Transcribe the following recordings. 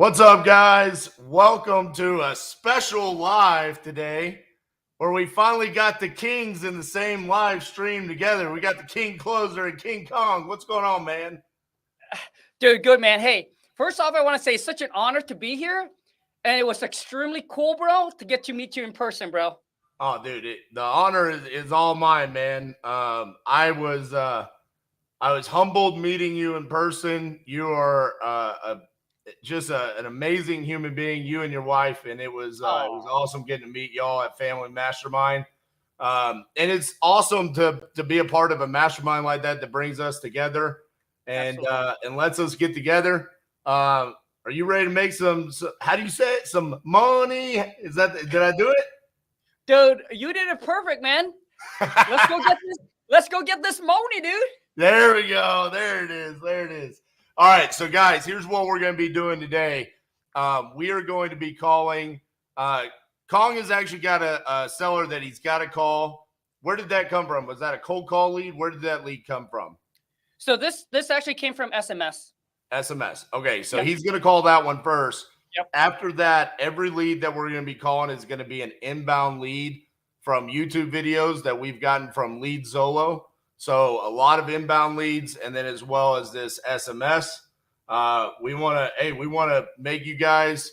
What's up, guys? Welcome to a special live today where we finally got the Kings in the same live stream together. We got the King Closer and King Khang. What's going on, man? Dude, good, man. Hey, first off, I want to say it's such an honor to be here. And it was extremely cool, bro, to get to meet you in person, bro. Oh, dude, the honor is all mine, man. I was humbled meeting you in person. You are just an amazing human being, you and your wife, and it was awesome getting to meet y'all at Family Mastermind. And it's awesome to be a part of a mastermind like that brings us together and lets us get together. Are you ready to make some? How do you say it? Some money? Did I do it? Dude, you did it perfect, man. Let's go get this money, dude. There we go. There it is. There it is. All right, so guys, here's what we're going to be doing today. We are going to be calling. Khang has actually got a seller that he's got to call. Where did that come from? Was that a cold call lead? Where did that lead come from? So this actually came from SMS. SMS. Okay, so he's going to call that one first. Yep. After that, every lead that we're going to be calling is going to be an inbound lead from YouTube videos that we've gotten from Lead Zolo. So a lot of inbound leads, and then as well as this SMS. We want to make you guys.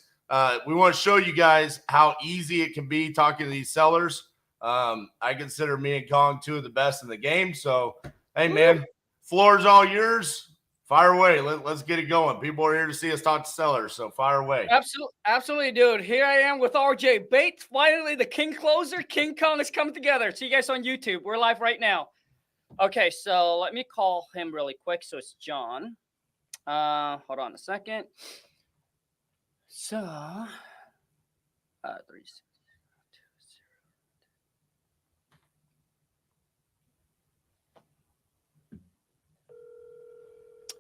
We want to show you guys how easy it can be talking to these sellers. I consider me and Khang two of the best in the game. So, hey, man, floor's all yours. Fire away. Let's get it going. People are here to see us talk to sellers, so fire away. Absolutely, dude. Here I am with RJ Bates. Finally, the King Closer, King Khang has come together. See you guys on YouTube. We're live right now. Okay, so let me call him really quick. So it's John. Hold on a second. So, 3.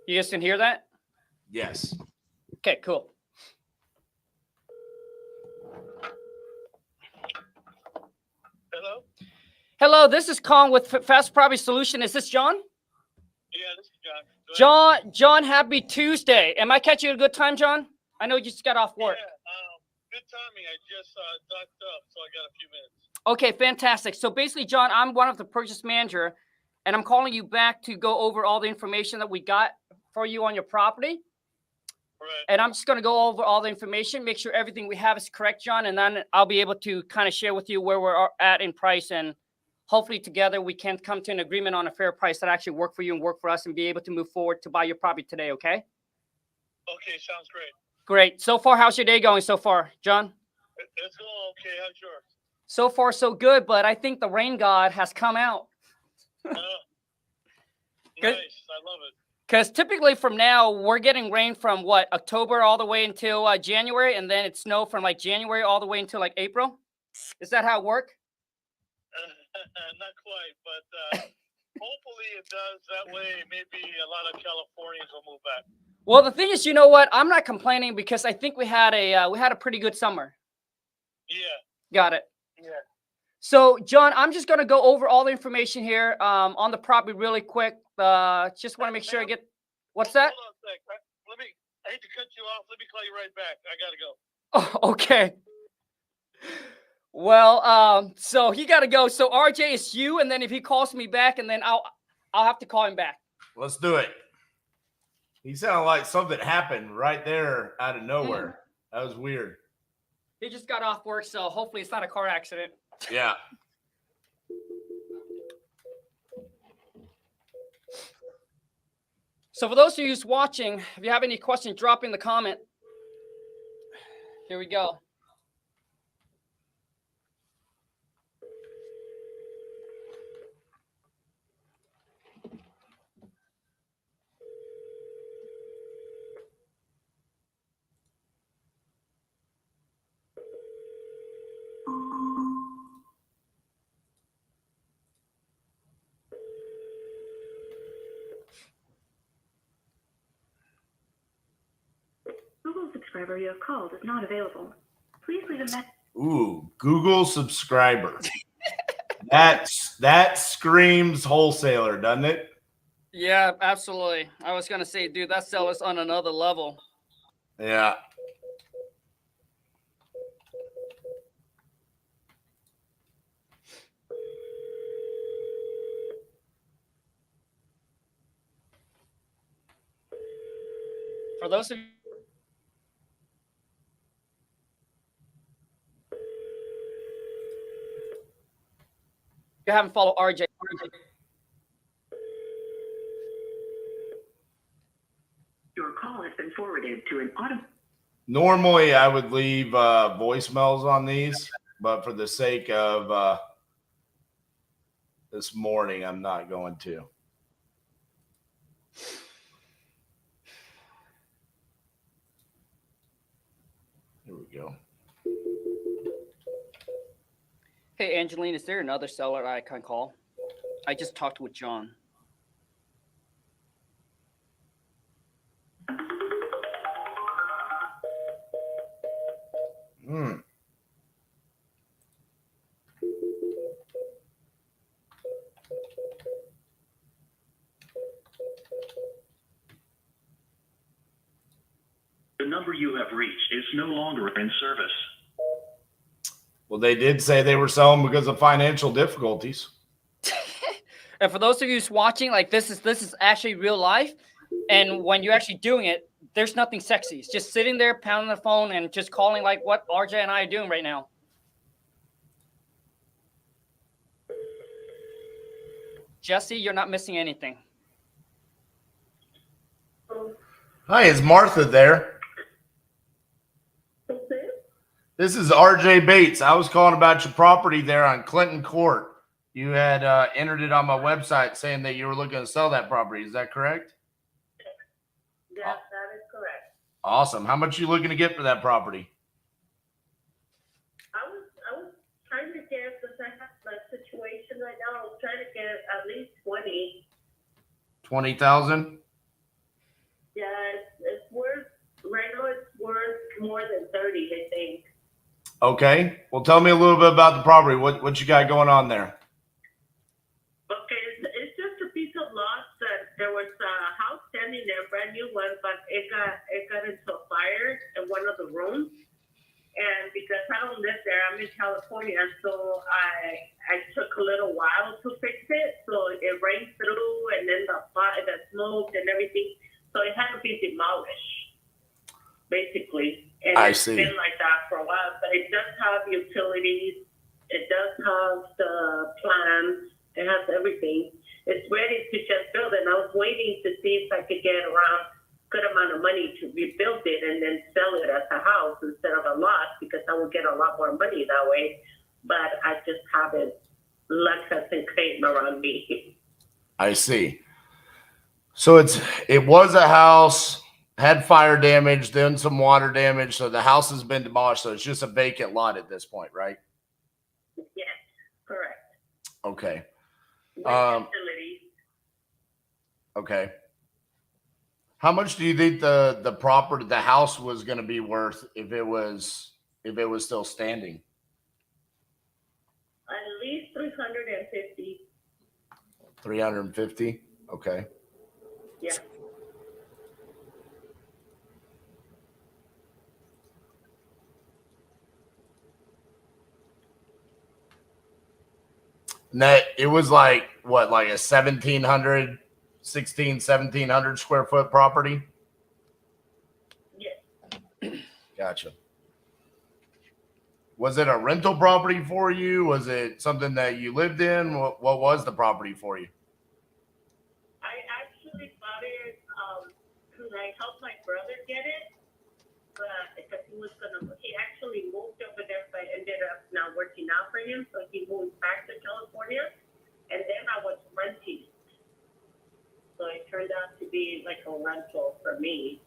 You guys can hear that? Yes. Okay, cool. Hello? Hello, this is Khang with Fast Property Solution. Is this John? Yeah, this is John. John, happy Tuesday. Am I catching you at a good time, John? I know you just got off work. Yeah, good timing. I just docked up, so I got a few minutes. Okay, fantastic. So basically, John, I'm one of the purchase manager, and I'm calling you back to go over all the information that we got for you on your property. Right. And I'm just going to go over all the information, make sure everything we have is correct, John, and then I'll be able to kind of share with you where we're at in price, and hopefully together we can come to an agreement on a fair price that actually work for you and work for us and be able to move forward to buy your property today, okay? Okay, sounds great. Great. So far, how's your day going so far, John? It's going okay. How's yours? So far, so good, but I think the rain god has come out. Nice. I love it. Because typically from now, we're getting rain from what, October all the way until January, and then it's snow from like January all the way until like April? Is that how it works? Not quite, but hopefully it does. That way, maybe a lot of Californians will move back. Well, the thing is, you know what? I'm not complaining because I think we had a pretty good summer. Yeah. Got it. Yeah. So, John, I'm just going to go over all the information here on the property really quick. Just want to make sure I get. What's that? Hold on a sec. I hate to cut you off. Let me call you right back. I got to go. Oh, okay. Well, so he got to go. So RJ, it's you, and then if he calls me back, and then I'll have to call him back. Let's do it. He sounded like something happened right there out of nowhere. That was weird. He just got off work, so hopefully it's not a car accident. Yeah. So for those of you who's watching, if you have any questions, drop in the comment. Here we go. Google subscriber you have called is not available. Please leave a message. Ooh, Google subscriber. That screams wholesaler, doesn't it? Yeah, absolutely. I was gonna say, dude, that seller's on another level. Yeah. for those of you who haven't followed RJ, Your call has been forwarded to an auto. Normally, I would leave voicemails on these, but for the sake of this morning, I'm not going to. Here we go. Hey, Angeline, is there another seller I can call? I just talked with John. The number you have reached is no longer in service. Well, they did say they were selling because of financial difficulties. And for those of you who's watching, like this is actually real life. And when you're actually doing it, there's nothing sexy. It's just sitting there, pounding the phone, and just calling like what RJ and I are doing right now. Jesse, you're not missing anything. Hi, is Martha there? This is RJ Bates. I was calling about your property there on Clinton Court. You had entered it on my website saying that you were looking to sell that property. Is that correct? Yes, that is correct. Awesome. How much are you looking to get for that property? I was trying to get, because I have my situation right now, I was trying to get at least 20. 20,000? Yeah, it's worth, right now it's worth more than 30, I think. Okay. Well, tell me a little bit about the property. What you got going on there? Okay, it's just a piece of lot that there was a house standing there, brand new one, but it got into a fire in one of the rooms. And because I don't live there, I'm in California, so I took a little while to fix it. So it rained through, and then the smoke and everything. So it had to be demolished, basically. And I it's see. been like that for a while, but it does have utilities. It does have the plans. It has everything. It's ready to just build it. And I was waiting to see if I could get around good amount of money to rebuild it and then sell it as a house instead of a lot, because I would get a lot more money that way. But I just haven't. Luck hasn't came around me. I see. So it was a house, had fire damage, then some water damage. So the house has been demolished. So it's just a vacant lot at this point, right? Yes, correct. Okay. With utilities. Okay. How much do you think the property, the house was going to be worth if it was still standing? At least 350. 350. Okay. Yeah. And that it was like what, like a 1,700 square foot property? Yes. Gotcha. Was it a rental property for you? Was it something that you lived in? What was the property for you? I actually bought it because I helped my brother get it, but because he actually moved over there, but ended up not working out for him, so he moved back to California, and then I was renting. So it turned out to be like a rental for me,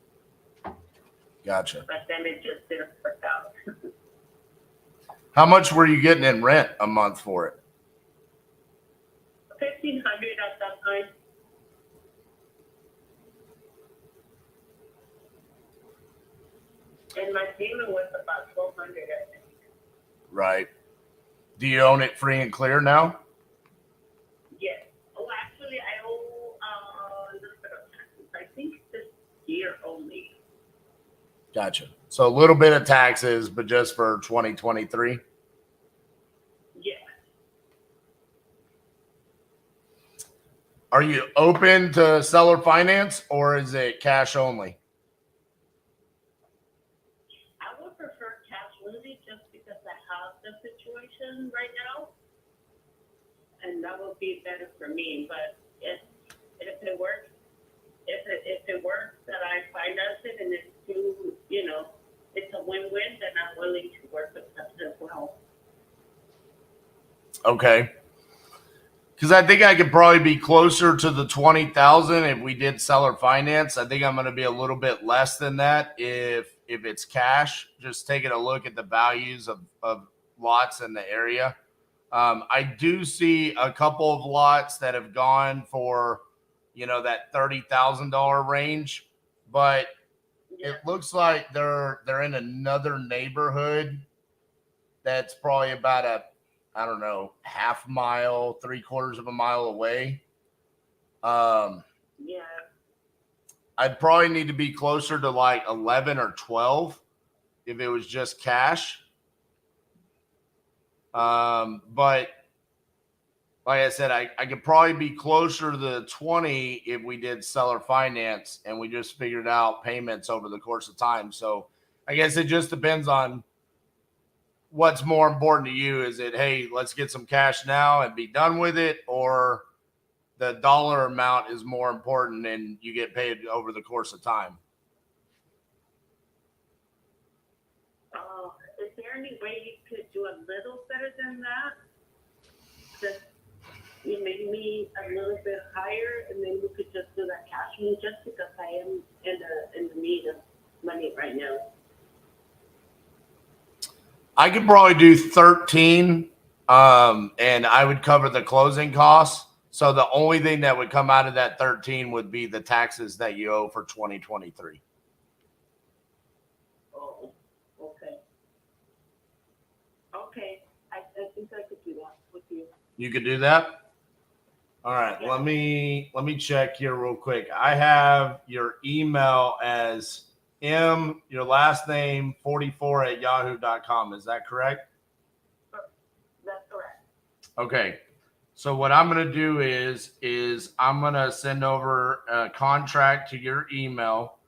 Gotcha. but then it just didn't work out. How much were you getting in rent a month for it? $1,500 at that time. And my payment was about $1,200, I think. Right. Do you own it free and clear now? Yes. Oh, actually, I owe a little bit of taxes. I think this year only. Gotcha. So a little bit of taxes, but just for 2023? Yeah. Are you open to seller finance or is it cash only? situation right now, and that would be better for me. But if it works, if it works that I finance it and it's too, it's a win-win, then I'm willing to work with that as well. Okay. Because I think I could probably be closer to the 20,000 if we did seller finance. I think I'm going to be a little bit less than that if it's cash. Just taking a look at the values of lots in the area. I do see a couple of lots that have gone for, that $30,000 range, but it looks like they're in another neighborhood that's probably about I don't know, half mile, 3/4 of a mile away. Yeah. I'd probably need to be closer to like 11 or 12 if it was just cash. But like I said, I could probably be closer to the 20 if we did seller finance and we just figured out payments over the course of time. So I guess it just depends on what's more important to you. Is it, hey, let's get some cash now and be done with it, or the dollar amount is more important and you get paid over the course of time? Is there any way you could do a little better than that? Just you make me a little bit higher, and then we could just do that cash me, just because I am in the need of money right now. I could probably do 13, and I would cover the closing costs. So the only thing that would come out of that 13 would be the taxes that you owe for 2023. Oh, okay. Okay, I think I could do that with you. You could do that? All right, Yeah. let me check here real quick. I have your email as your last name 44@yahoo.com. Is that correct? That's correct. Okay. So what I'm going to do is I'm going to send over a contract to your email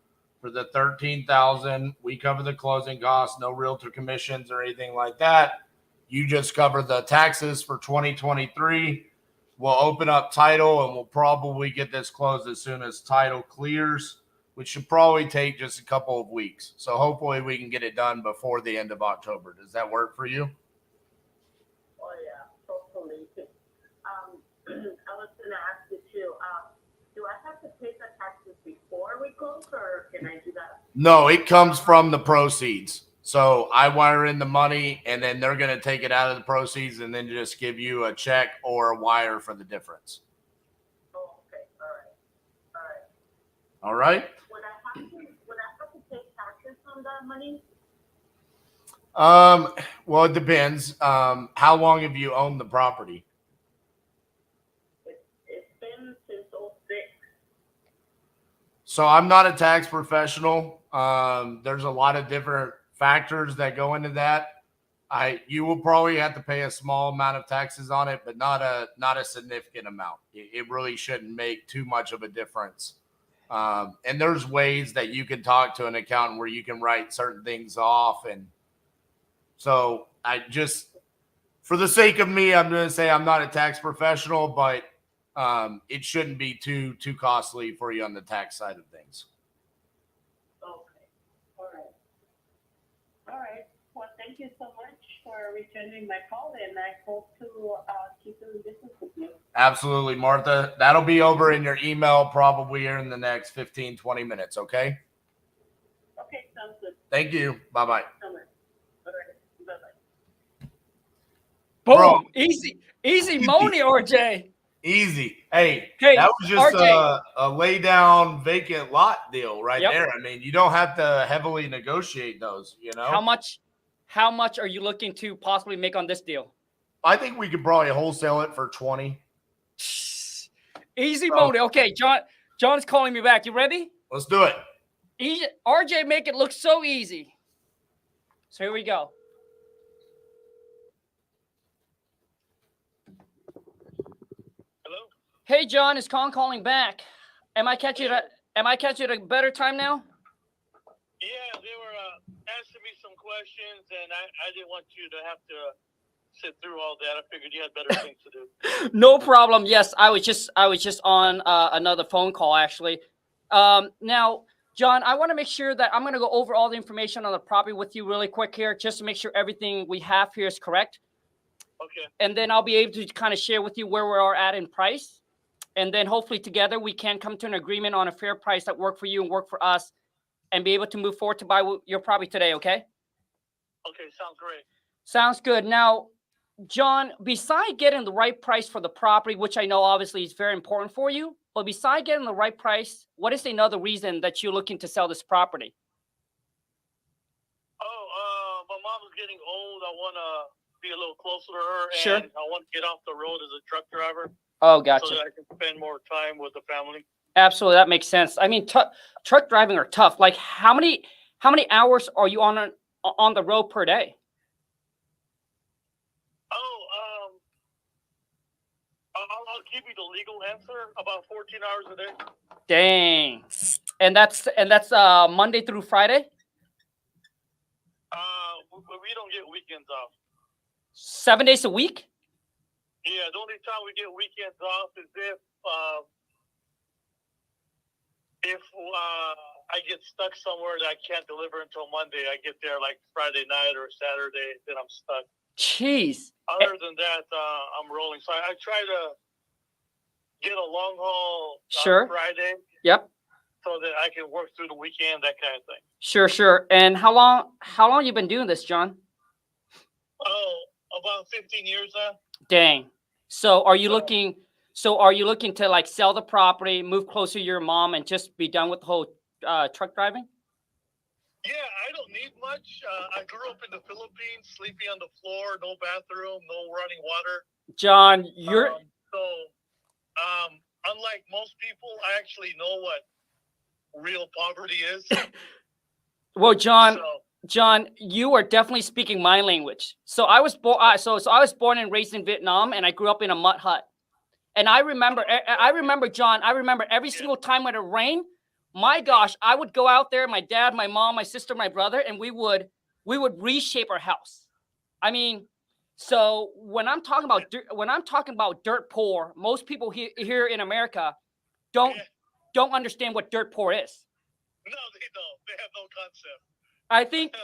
for the 13,000. We cover the closing costs, no realtor commissions or anything like that. You just cover the taxes for 2023. We'll open up title and we'll probably get this closed as soon as title clears, which should probably take just a couple of weeks. So hopefully we can get it done before the end of October. Does that work for you? Oh yeah, totally. I was gonna ask you too. Do I have to pay the taxes before we close, or can I do that? No, it comes from the proceeds. So I wire in the money and then they're going to take it out of the proceeds and then just give you a check or a wire for the difference. Oh, okay. All right. All right. Would I have to pay taxes on that money? Well, it depends. How long have you owned the property? It's been since 2006. So I'm not a tax professional. There's a lot of different factors that go into that. You will probably have to pay a small amount of taxes on it, but not a significant amount. It really shouldn't make too much of a difference. And there's ways that you can talk to an accountant where you can write certain things off. And so for the sake of me, I'm going to say I'm not a tax professional, but it shouldn't be too costly for you on the tax side of things. Okay. All right. Well, thank you so much for returning my call, and I hope to keep doing business with you. Absolutely, Martha. That'll be over in your email probably here in the next 15, 20 minutes, okay? Okay, sounds good. Thank you. Bye-bye. All right. Bye-bye. Boom. Bro. Easy money, RJ. Easy. Hey, Hey, that was just RJ. a lay down vacant lot deal right Yep. there. I mean, you don't have to heavily negotiate those, How much are you looking to possibly make on this deal? I think we could probably wholesale it for 20. Easy Bro. money. Okay, John's calling me back. You ready? Let's do it. RJ make it look so easy. So here we go. Hello? Hey John, it's Khang calling back. Am I catching you at a better time now? Yeah, they were asking me some questions, and I didn't want you to have to sit through all that. I figured you had better things to do. No problem. Yes, I was just on another phone call actually. Now, John, I want to make sure that I'm going to go over all the information on the property with you really quick here, just to make sure everything we have here is correct. Okay. And then I'll be able to kind of share with you where we are at in price. And then hopefully together we can come to an agreement on a fair price that work for you and work for us, and be able to move forward to buy your property today. Okay. Okay. Sounds great. Sounds good. Now, John, beside getting the right price for the property, which I know obviously is very important for you, but beside getting the right price, what is another reason that you're looking to sell this property? Oh, my mom's getting old. I want to be a little closer to her, Sure. and I want to get off the road as a truck driver. Oh, gotcha. So that I can spend more time with the family. Absolutely, that makes sense. I mean, truck driving are tough. Like, how many hours are you on the road per day? I'll give you the legal answer. About 14 hours a day. Dang. And that's Monday through Friday? We don't get weekends off. 7 days a week? Yeah, the only time we get weekends off is if I get stuck somewhere that I can't deliver until Monday. I get there like Friday night or Saturday, then I'm stuck. Jeez. Other than that, I'm rolling. So I try to get a long haul Sure. on Friday. Yep. So that I can work through the weekend, that kind of thing. Sure. And how long you been doing this, John? Oh, about 15 years now. Dang. So are you looking to like sell the property, move closer to your mom, and just be done with the whole truck driving? Yeah, I don't need much. I grew up in the Philippines, sleeping on the floor, no bathroom, no running water. John, you're unlike most people, I actually know what real poverty is. well, John, you are definitely speaking my language. So I was born. So I was born and raised in Vietnam, and I grew up in a mud hut. And I remember, John. I remember every single time when it rained. My gosh, I would go out there. My dad, my mom, my sister, my brother, and we would reshape our house. I mean, so when I'm talking about dirt poor, most people here in America don't understand what dirt poor is. No, they don't. They have no concept. I think,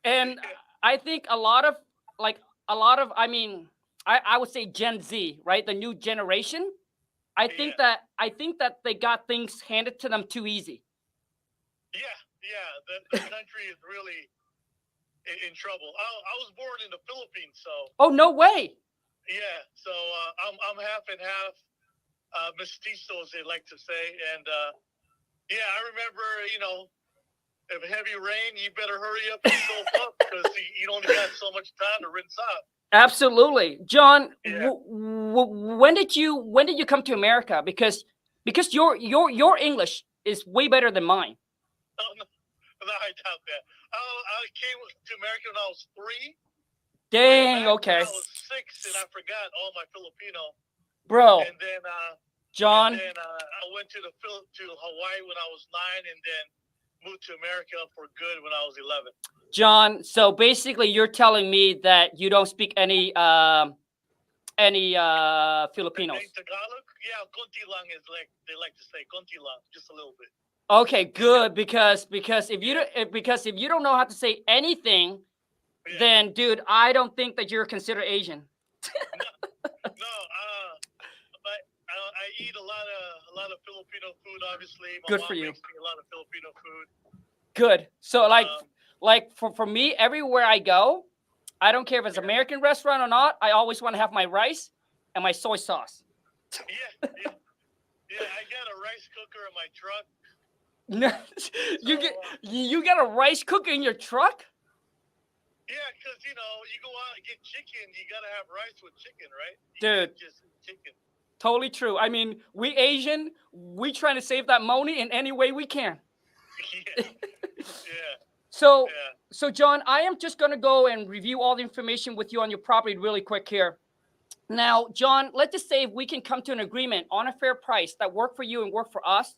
and I think a lot of, I mean, I would say Gen Z, right? The new generation. I think that they got things handed to them too easy. Yeah. The country is really in trouble. I was born in the Philippines, so. Oh, no way. Yeah, so I'm half and half mestizo, as they like to say, and yeah, I remember, if heavy rain, you better hurry up and soap up because you only got so much time to rinse out. Absolutely, John. Yeah. When did you come to America? Because your English is way better than mine. Oh, no, I doubt that. I came to America when I was 3. Dang. Okay. I was 6 and I forgot all my Filipino. Bro. And then John. And then I went to Hawaii when I was 9, and then moved to America for good when I was 11. John, so basically you're telling me that you don't speak any Filipinos. Tagalog? Yeah, konti lang is like they like to say, konti lang, just a little bit. Okay, good, because if you don't know how to say anything, then dude, I don't think that you're considered Asian. No, but I eat a lot of Filipino food. Obviously, my good mom for you. makes me a lot of Filipino food. Good. So like for me, everywhere I go, I don't care if it's an American restaurant or not. I always want to have my rice and my soy sauce. Yeah. I got a rice cooker in my truck. You got a rice cooker in your truck? Yeah, because you go out and get chicken, you gotta have rice with chicken, right? Dude, just chicken. Totally true. I mean, we Asian, we trying to save that money in any way we can. Yeah. So John, I am just going to go and review all the information with you on your property really quick here. Now, John, let's just say if we can come to an agreement on a fair price that work for you and work for us.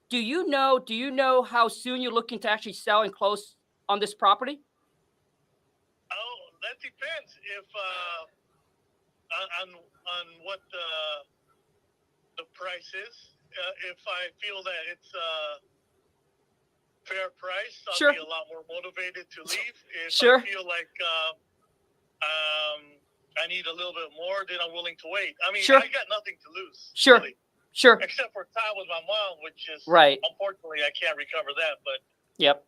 Do you know how soon you're looking to actually sell and close on this property? Oh, that depends if on what the price is. If I feel that it's fair price, I'll Sure. be a lot more motivated to leave. If Sure. I feel like I need a little bit more, then I'm willing to wait. I mean, Sure. I got nothing to lose. Sure. Really, Sure. except for time with my mom, which is Right. unfortunately I can't recover that. But Yep.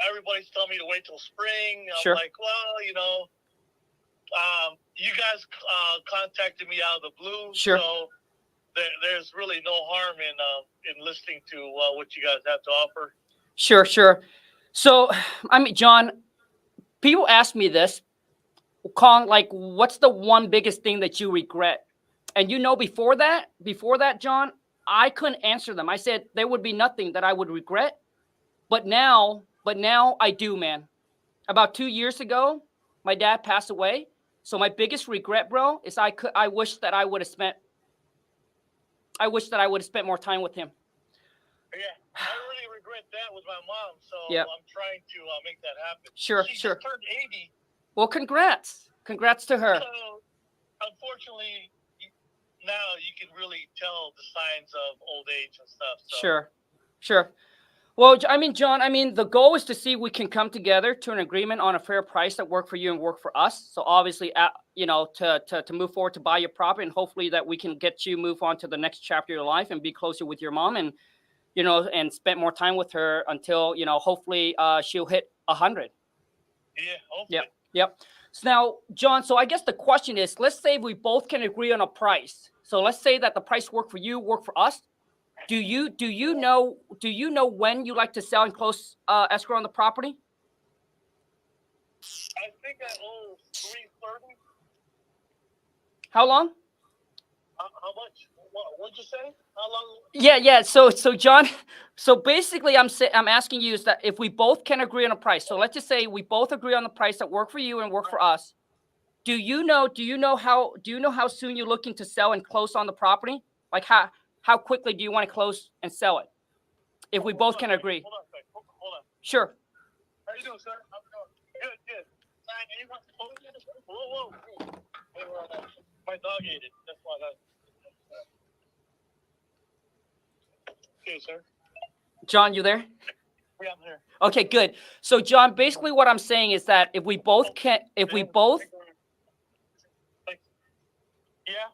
everybody's telling me to wait till spring. I'm Sure. like, well, you guys contacted me out of the blue, Sure. so there's really no harm in listening to what you guys have to offer. Sure. Sure. So, I mean, John, people ask me this, Khang, like, what's the one biggest thing that you regret? And before that, John, I couldn't answer them. I said there would be nothing that I would regret. But now I do, man. About 2 years ago, my dad passed away. So my biggest regret, bro, is I wish that I would have spent more time with him. Yeah, I really regret that with my mom. So Yep. I'm trying to make that happen. Sure, She sure. just turned 80. Well, congrats to her. So unfortunately, now you can really tell the signs of old age and stuff. So. Sure. Well, I mean, John, the goal is to see if we can come together to an agreement on a fair price that work for you and work for us. So obviously, to move forward to buy your property, and hopefully that we can get you move on to the next chapter of your life and be closer with your mom and, and spend more time with her until, hopefully she'll hit 100. Yeah, hopefully. Yep. So now, John, so I guess the question is, let's say we both can agree on a price. So let's say that the price work for you, work for us. Do you know when you like to sell and close escrow on the property? I think I owe $330. How long? How much? What'd you say? How long? Yeah. So John, so basically I'm asking you is that if we both can agree on a price. So let's just say we both agree on the price that work for you and work for us. Do you know how soon you're looking to sell and close on the property? Like how quickly do you want to close and sell it? If we both can agree. Hold on a second. Hold on. Sure. How you doing, sir? How's it going? Good. Whoa. My dog ate it. That's why that. Okay, sir. John, you there? Yeah, I'm here. Okay, good. So John, basically what I'm saying is that if we both Yeah.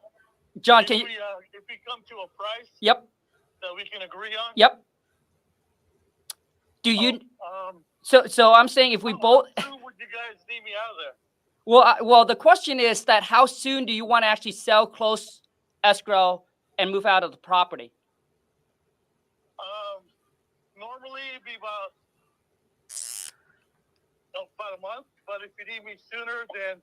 John, If can you? if we come to a price Yep. that we can agree on. Yep. Do you? Um, So I'm saying if we both. How soon would you guys need me out of there? Well, the question is that how soon do you want to actually sell, close escrow, and move out of the property? Normally it'd be about a month, but if you need me sooner, then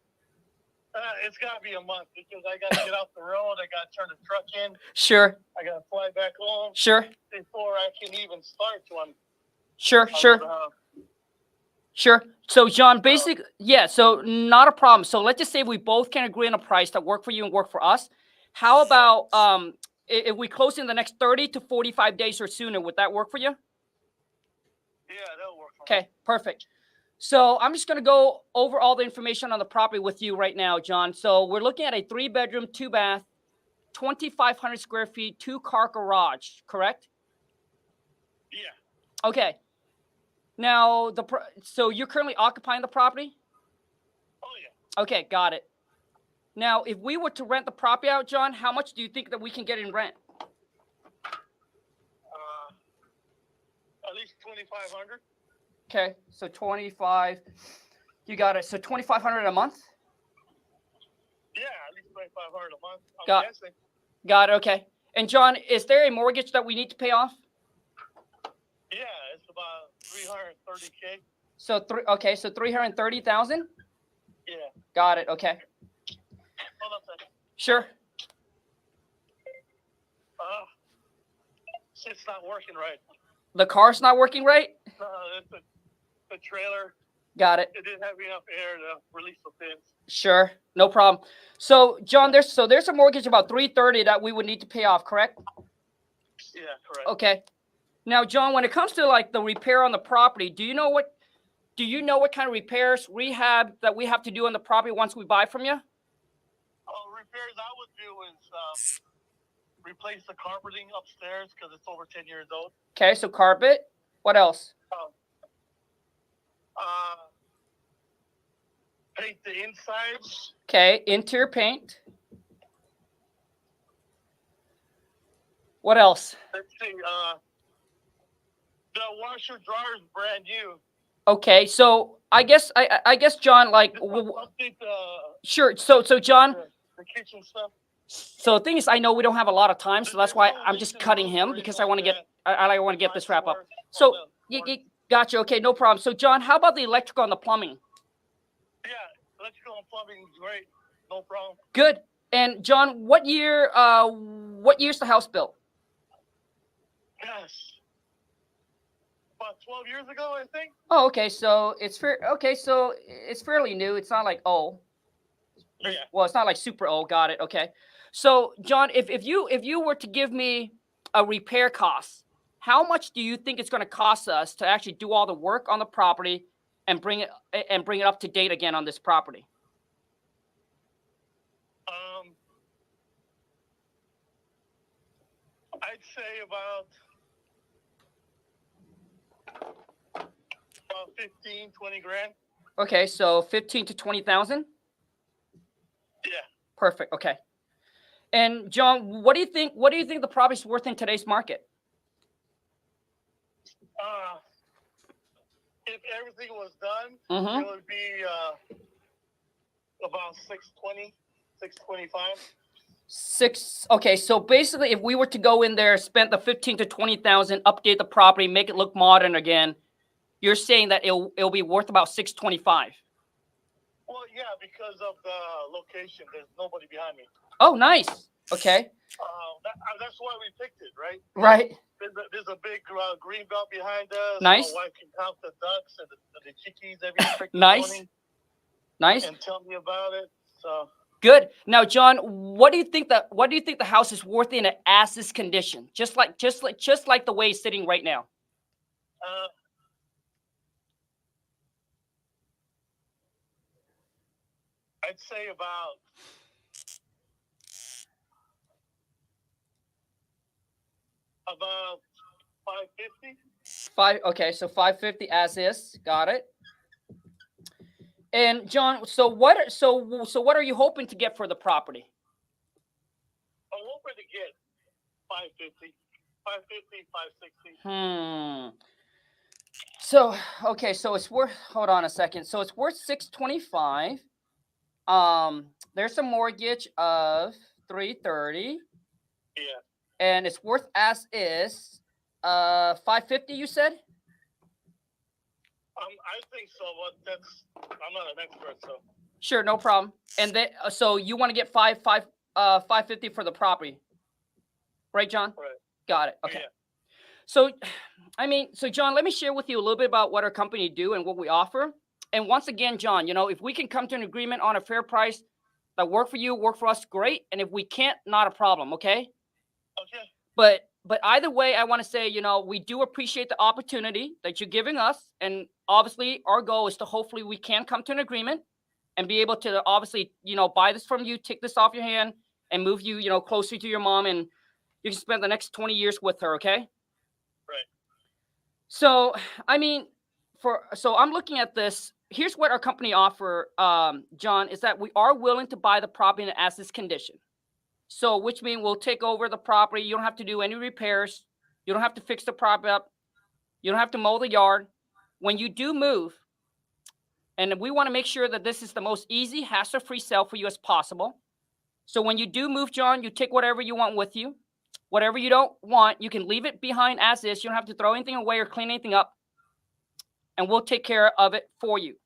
it's got to be a month because I got to get off the road. I got to turn the truck in. Sure. I got to fly back home. Sure. Before I can even start one. Sure. So John, basically, yeah. So not a problem. So let's just say we both can agree on a price that work for you and work for us. How about if we close in the next 30 to 45 days or sooner? Would that work for you? Yeah, that'll work. Okay, perfect. So I'm just going to go over all the information on the property with you right now, John. So we're looking at a 3-bedroom, 2-bath, 2,500 square feet, 2-car garage, correct? Yeah. Okay. Now, so you're currently occupying the property? Oh, yeah. Okay, got it. Now, if we were to rent the property out, John, how much do you think that we can get in rent? At least 2,500. Okay, so 25. You got it. So 2,500 a month? Yeah, at least 2,500 a month. Got it. Okay. And John, is there a mortgage that we need to pay off? Yeah, it's about $330K. So so 330,000? Yeah. Got it. Okay. Hold on a second. Sure. It's not working right. The car's not working right? It's the trailer. Got it. It didn't have enough air to release the pins. Sure. No problem. So John, there's a mortgage about 330 that we would need to pay off, correct? Yeah, correct. Okay. Now, John, when it comes to like the repair on the property, do you know do you know what kind of repairs, rehab that we have to do on the property once we buy from you? Repairs I would do is replace the carpeting upstairs because it's over 10 years old. Okay, so carpet. What else? Paint the insides. Okay, interior paint. What else? Let's see. The washer dryer is brand new. Okay, so I guess John, like, Update sure. So John, the kitchen stuff. so the thing is, I know we don't have a lot of time, so that's why I'm just cutting him because I want to get I want to get this wrap up. So you gotcha. Okay, no problem. So John, how about the electrical and the plumbing? Yeah, electrical and plumbing is great. No problem. Good. And John, what year's the house built? Yes. About 12 years ago, I think. Oh, okay. So it's so it's fairly new. It's not like old. Yeah. Well, it's not like super old. Got it. Okay. So John, if you were to give me a repair cost, how much do you think it's going to cost us to actually do all the work on the property and bring it up to date again on this property? I'd say about 15, 20 grand. Okay, so 15 to 20,000. Yeah. Perfect. Okay. And John, what do you think? What do you think the property's worth in today's market? If everything was done, Mm-hmm. it would be about 620, 625. Okay, so basically, if we were to go in there, spend the 15 to 20,000, update the property, make it look modern again, you're saying that it'll be worth about 625. Well, yeah, because of the location. There's nobody behind me. Oh, nice. Okay. That's why we picked it, right? Right. There's a big green belt behind us. Nice. My wife can count the ducks and the chickies every freaking Nice. morning Nice. and tell me about it. So Good. Now, John, what do you think the house is worth in an as-is condition? Just like the way it's sitting right now. I'd say about $550. Okay, so 550 as is. Got it. And John, so what are you hoping to get for the property? I'm hoping to get 550, 560. So, okay, so it's worth, hold on a second. So it's worth 625. There's a mortgage of 330. Yeah. And it's worth as is 550, you said? I think so, but I'm not an expert, so. Sure, no problem. And then, so you want to get 550 for the property, right, John? Right. Got it. Okay. Yeah. So, so John, let me share with you a little bit about what our company do and what we offer. And once again, John, if we can come to an agreement on a fair price that work for you, work for us, great. And if we can't, not a problem. Okay. Okay. But either way, I want to say, we do appreciate the opportunity that you're giving us. And obviously our goal is to hopefully we can come to an agreement and be able to obviously, buy this from you, take this off your hand and move you, closer to your mom. And you can spend the next 20 years with her. Okay. Right. So, so I'm looking at this. Here's what our company offer, John, is that we are willing to buy the property in an as-is condition. So, which means we'll take over the property. You don't have to do any repairs. You don't have to fix the property up. You don't have to mow the yard. When you do move, and we want to make sure that this is the most easy, hassle-free sale for you as possible. So when you do move, John, you take whatever you want with you. Whatever you don't want, you can leave it behind as is. You don't have to throw anything away or clean anything up. And we'll take care of it for you.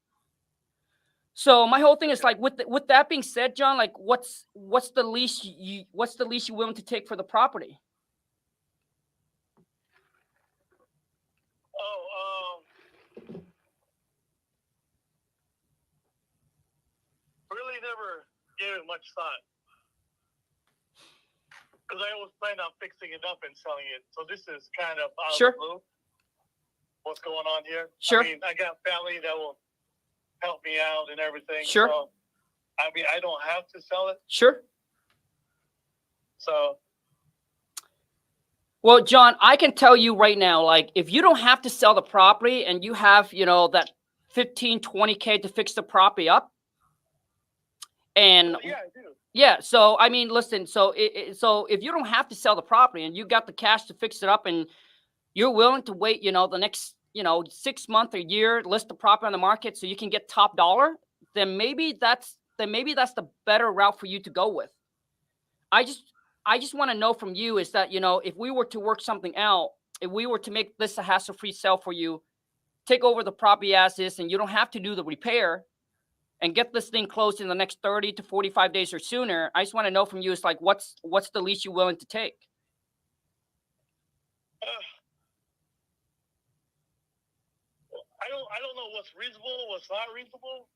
So my whole thing is like, with that being said, John, like what's the least you willing to take for the property? Really never gave it much thought because I always planned on fixing it up and selling it. So this is kind of out Sure. of the blue. what's going on here. Sure. I mean, I got family that will help me out and everything. Sure. So, I mean, I don't have to sell it. Sure. So, Well, John, I can tell you right now, like, if you don't have to sell the property and you have, that 15, 20K to fix the property up. And yeah, I do. yeah, so I mean, listen, so so if you don't have to sell the property and you got the cash to fix it up and you're willing to wait, the next, 6 months or year, list the property on the market so you can get top dollar, then maybe that's the better route for you to go with. I just want to know from you is that, if we were to work something out, if we were to make this a hassle-free sale for you, take over the property as is, and you don't have to do the repair and get this thing closed in the next 30 to 45 days or sooner. I just want to know from you is like, what's the least you're willing to take? I don't know what's reasonable, what's not reasonable.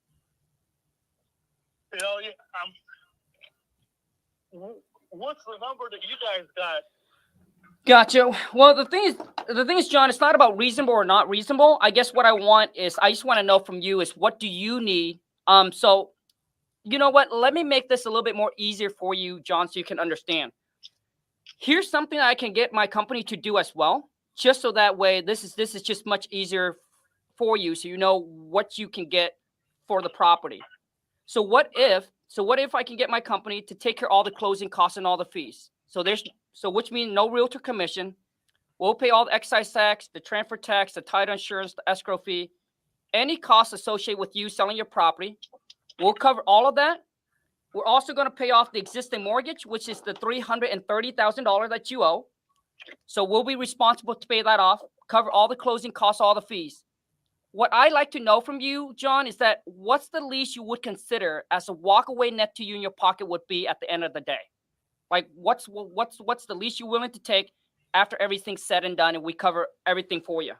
What's the number that you guys got? Gotcha. Well, the thing is, John, it's not about reasonable or not reasonable. I guess what I just want to know from you is what do you need? So you know what? Let me make this a little bit more easier for you, John, so you can understand. Here's something I can get my company to do as well, just so that way this is just much easier for you, so you know what you can get for the property. So what if I can get my company to take care of all the closing costs and all the fees? So which means no realtor commission. We'll pay all the excise tax, the transfer tax, the title insurance, the escrow fee, any costs associated with you selling your property. We'll cover all of that. We're also going to pay off the existing mortgage, which is the $330,000 that you owe. So we'll be responsible to pay that off, cover all the closing costs, all the fees. What I like to know from you, John, is that what's the least you would consider as a walkaway net to you in your pocket would be at the end of the day? Like what's the least you're willing to take after everything's said and done and we cover everything for you?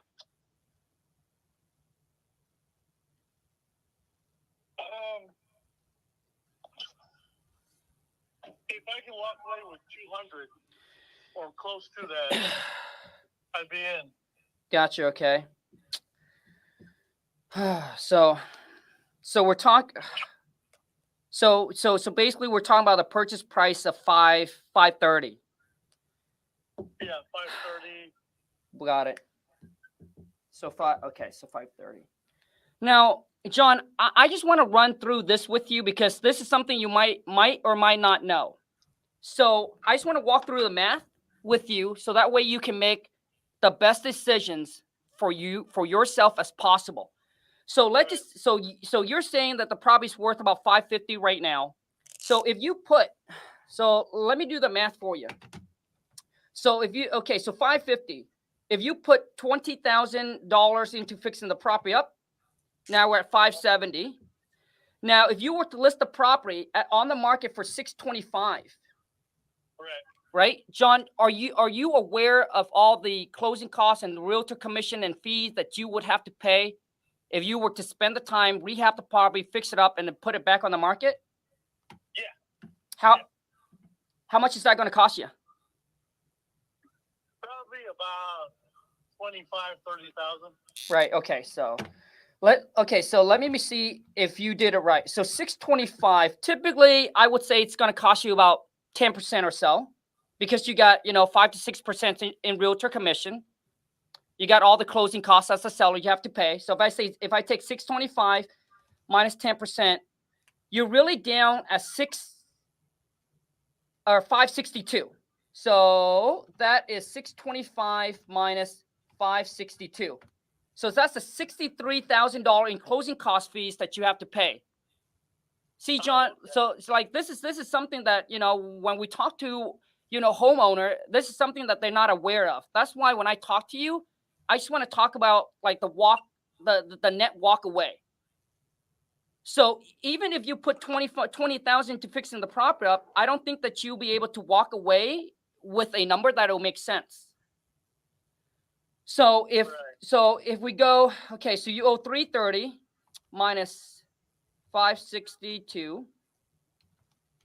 If I can walk away with 200 or close to that, I'd be in. Gotcha. Okay. So we're talking. So basically, we're talking about a purchase price of $530. Yeah, 530. Got it. So so 530. Now, John, I just want to run through this with you because this is something you might or might not know. So I just want to walk through the math with you so that way you can make the best decisions for yourself as possible. So so you're saying that the property's worth about $550 right now. So let me do the math for you. So so $550, if you put $20,000 into fixing the property up, now we're at $570. Now, if you were to list the property on the market for $625, right, John, are you aware of all the closing costs and the realtor commission and fees that you would have to pay if you were to spend the time, rehab the property, fix it up, and then put it back on the market? Yeah. How much is that going to cost you? Probably about 25,000, 30,000. Right. Okay. So let me see if you did it right. So $625. Typically, I would say it's going to cost you about 10% or so, because you got 5 to 6% in realtor commission. You got all the closing costs as a seller you have to pay. So if I take $625 minus 10%, you're really down at $562. So that is $625 minus $562. So that's a $63,000 in closing cost fees that you have to pay. See, John, so it's like this is something that, when we talk to, homeowner, this is something that they're not aware of. That's why when I talk to you, I just want to talk about like the net walk away. So even if you put $20,000 to fixing the property up, I don't think that you'll be able to walk away with a number that will make sense. So if we go, okay, so you owe $330 minus $562.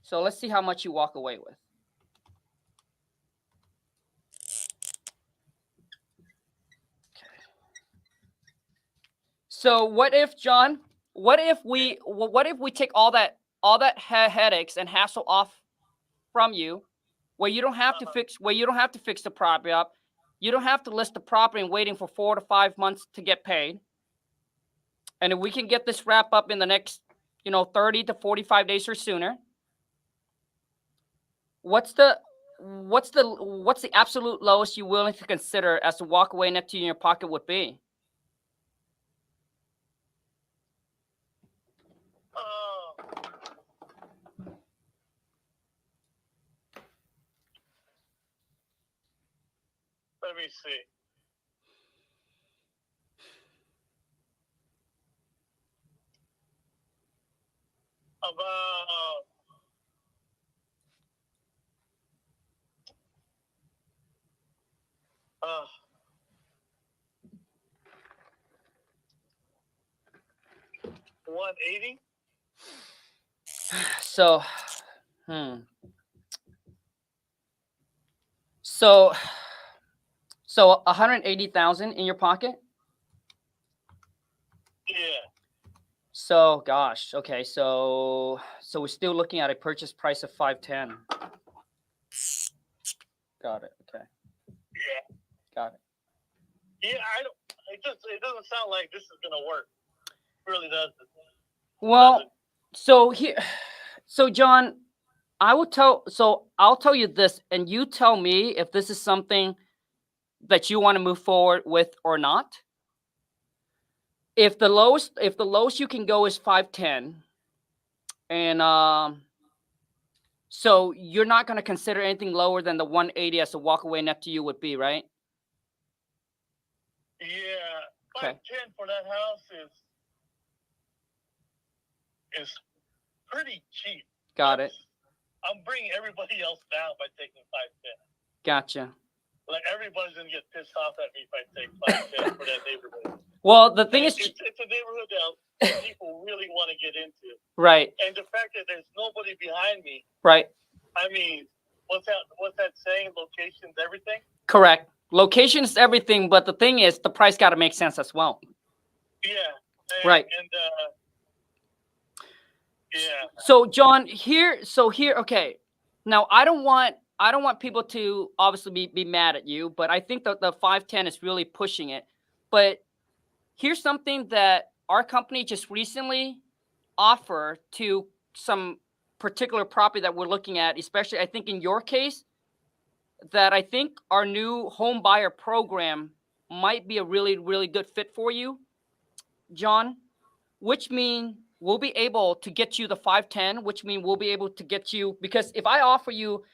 So let's see how much you walk away with. So what if, John? What if we take all that headaches and hassle off from you, where you don't have to fix the property up, you don't have to list the property and waiting for 4 to 5 months to get paid, and if we can get this wrap up in the next 30 to 45 days or sooner, what's the absolute lowest you're willing to consider as the walk away net to you in your pocket would be? Let me see. About 180. So, So 180,000 in your pocket. Yeah. So, gosh, okay, so we're still looking at a purchase price of 510. Got it. Okay. Yeah. Got it. Yeah, it doesn't sound like this is gonna work. It really doesn't. Well, so John, I'll tell you this, and you tell me if this is something that you want to move forward with or not. If the lowest you can go is 510, and so you're not going to consider anything lower than the 180 as a walkaway net to you would be, right? Yeah, Okay. 510 for that house is pretty cheap. Got it. I'm bringing everybody else down by taking 510. Gotcha. Like, everybody's gonna get pissed off at me if I take 510 for that neighborhood. Well, the thing It's is, a neighborhood that people really want to get into, right, and the fact that there's nobody behind me. right, I mean, what's that saying? Location's everything. correct. Location is everything, but the thing is, the price got to make sense as well. Yeah. Right. And yeah. So John, here, okay. Now I don't want people to obviously be mad at you, but I think that the 510 is really pushing it. But here's something that our company just recently offered to some particular property that we're looking at, especially I think in your case, that I think our new home buyer program might be a really, really good fit for you, John, which means we'll be able to get you the 510, which means we'll be able to get you, because if I offer you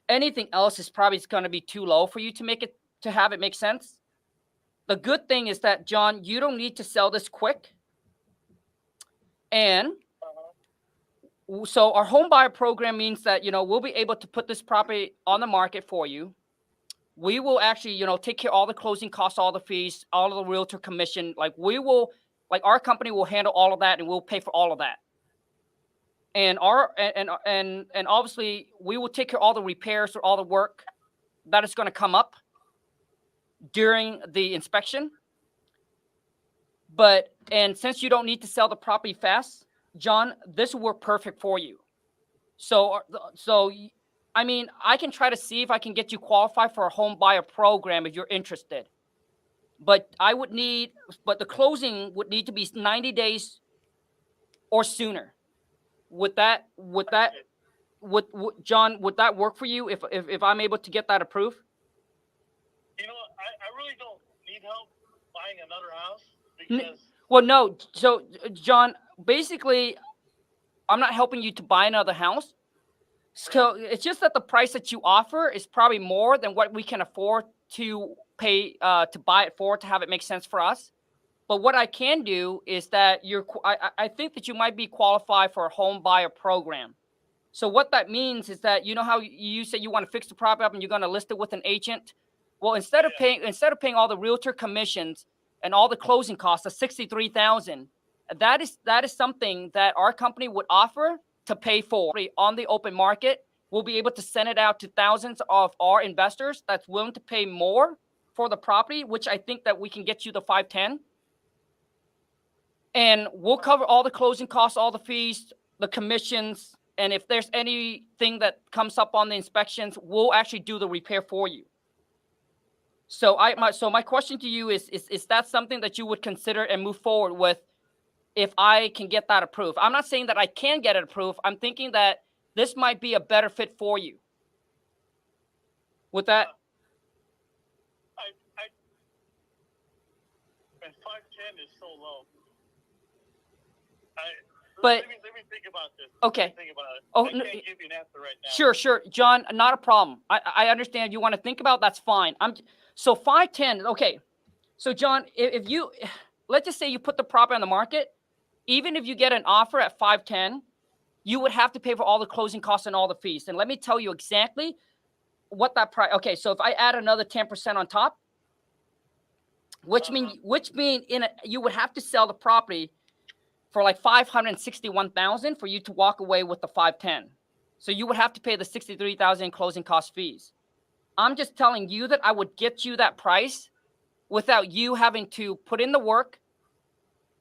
anything else, is probably going to be too low for you to have it make sense. The good thing is that, John, you don't need to sell this quick. And so our home buyer program means that, we'll be able to put this property on the market for you. We will actually, take care of all the closing costs, all the fees, all of the realtor commission. Our company will handle all of that, and we'll pay for all of that. And and obviously we will take care of all the repairs or all the work that is going to come up during the inspection. And since you don't need to sell the property fast, John, this will work perfect for you. So I mean, I can try to see if I can get you qualified for a home buyer program if you're interested. But the closing would need to be 90 days or sooner. John, would that work for you if I'm able to get that approved? I really don't need help buying another house because. Well, no. So, John, basically, I'm not helping you to buy another house. So it's just that the price that you offer is probably more than what we can afford to pay to buy it for, to have it make sense for us. But what I can do is that I think that you might be qualified for a home buyer program. So what that means is that, how you said you want to fix the property up and you're going to list it with an agent. Well, instead of paying all the realtor commissions and all the closing costs of $63,000, that is something that our company would offer to pay for on the open market. We'll be able to send it out to thousands of our investors that's willing to pay more for the property, which I think that we can get you the 510. And we'll cover all the closing costs, all the fees, the commissions, and if there's anything that comes up on the inspections, we'll actually do the repair for you. So my question to you is that something that you would consider and move forward with if I can get that approved? I'm not saying that I can get it approved. I'm thinking that this might be a better fit for you. With that, And 510 is so low. But- let me think about this. Okay. Let me think about it. Oh, I no, can't give you an answer right now. Sure, John, not a problem. I understand you want to think about, that's fine. So 510, okay. So John, if you, let's just say you put the property on the market, even if you get an offer at 510, you would have to pay for all the closing costs and all the fees. And let me tell you exactly what that price. Okay, so if I add another 10% on top, which mean you would have to sell the property for like $561,000 for you to walk away with the 510. So you would have to pay the $63,000 in closing cost fees. I'm just telling you that I would get you that price without you having to put in the work,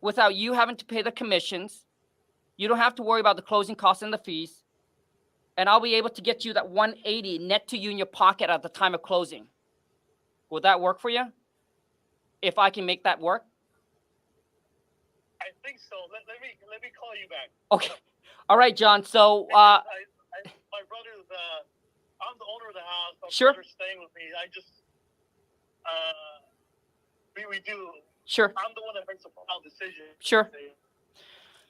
without you having to pay the commissions. You don't have to worry about the closing costs and the fees. And I'll be able to get you that 180 net to you in your pocket at the time of closing. Would that work for you? If I can make that work? I think so. Let me call you back. Okay. All right, John. So, My brother's, I'm the owner of the house. My Sure. brother's staying with me. I just, we do. sure. I'm the one that makes the final decision. Sure.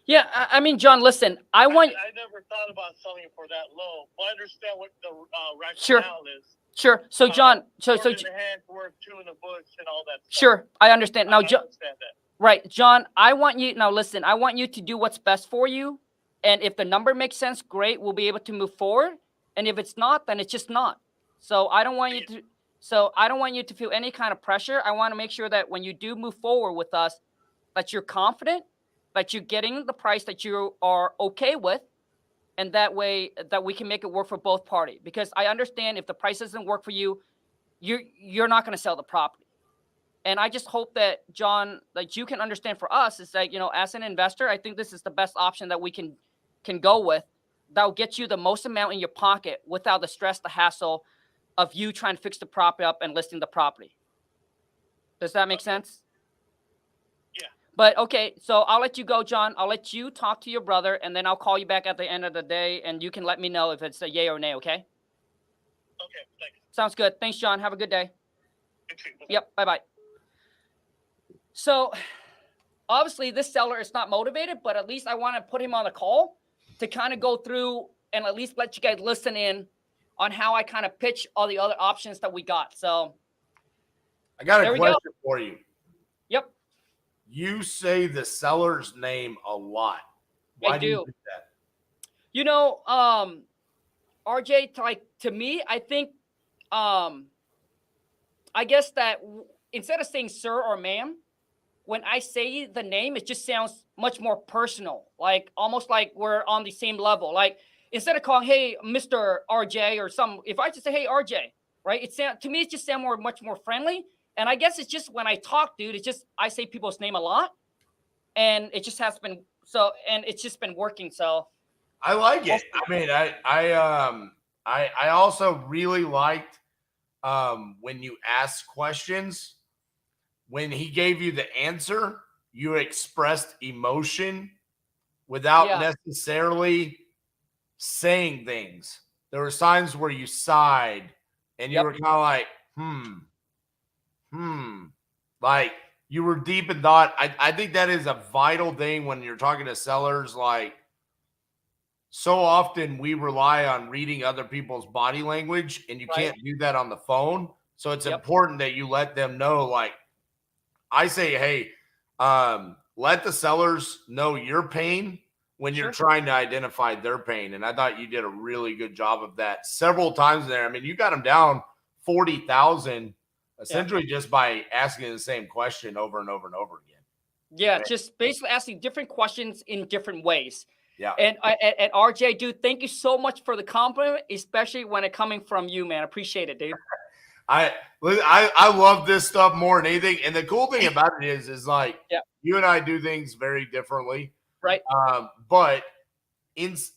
Yeah, I mean, John, listen, I want... I never thought about selling it for that low, but I understand what the Sure. rationale is. Sure. So, John, so Word in the hand, word two in the bush, and all that stuff. sure, I understand. Now, I John, understand that. right, John, I want you, now listen, I want you to do what's best for you. And if the number makes sense, great, we'll be able to move forward. And if it's not, then it's just not. So I don't want you to feel any kind of pressure. I want to make sure that when you do move forward with us, that you're confident, that you're getting the price that you are okay with, and that way that we can make it work for both parties. Because I understand if the price doesn't work for you, you're not going to sell the property. And I just hope that, John, that you can understand for us is that, as an investor, I think this is the best option that we can go with. That'll get you the most amount in your pocket without the stress, the hassle of you trying to fix the property up and listing the property. Does that make sense? Yeah. But okay, so I'll let you go, John. I'll let you talk to your brother, and then I'll call you back at the end of the day, and you can let me know if it's a yay or nay, okay? Okay, thanks. Sounds good. Thanks, John. Have a good day. You too. Bye-bye. Yep, bye-bye. So, obviously, this seller is not motivated, but at least I want to put him on a call to kind of go through and at least let you guys listen in on how I kind of pitch all the other options that we got. So, I got There a we go. question for you. yep, You say the seller's name a lot. Why do you do. do that? RJ, to me, I think, I guess that instead of saying sir or ma'am, when I say the name, it just sounds much more personal, like almost like we're on the same level. Like instead of calling, hey, Mr. RJ or some, if I just say, hey, RJ, right? To me, it just sounds much more friendly. And I guess it's just when I talk, dude, it's just, I say people's name a lot, and it just has been and it's just been working. So I like it. I mean, I also really liked when you ask questions. When he gave you the answer, you expressed emotion without Yeah. necessarily saying things. There were times where you sighed and you Yep. were kind of like, like you were deep in thought. I think that is a vital thing when you're talking to sellers. Like, so often we rely on reading other people's body language, and you Right. can't do that on the phone. So it's Yep. important that you let them know, like, I say, hey, let the sellers know your pain when you're Sure. trying to identify their pain. And I thought you did a really good job of that several times there. I mean, you got them down 40,000 essentially just by asking the same question over and over and over again. Yeah, Right. just basically asking different questions in different ways. Yeah. And RJ, dude, thank you so much for the compliment, especially when it coming from you, man. Appreciate it, dude. I love this stuff more than anything. And the cool thing about it is like Yeah. you and I do things very differently. Right. But it's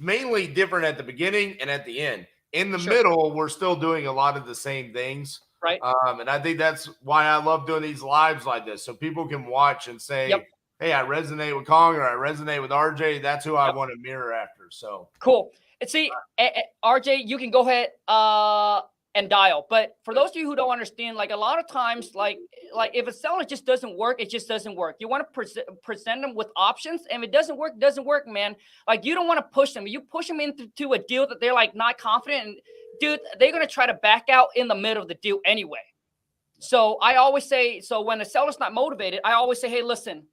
mainly different at the beginning and at the end. In the Sure. middle, we're still doing a lot of the same things. Right. And I think that's why I love doing these lives like this. So people can watch and say, Yep. hey, I resonate with Khang or I resonate with RJ. That's who I Yep. want to mirror after. So Cool. And see, RJ, you can go ahead and dial. But for those of you who don't understand, like a lot of times, like if a seller just doesn't work, it just doesn't work. You want to present them with options, and if it doesn't work, man. Like you don't want to push them. You push them into a deal that they're like not confident, and dude, they're gonna try to back out in the middle of the deal anyway. So I always say, so when a seller's not motivated, I always say, hey, listen.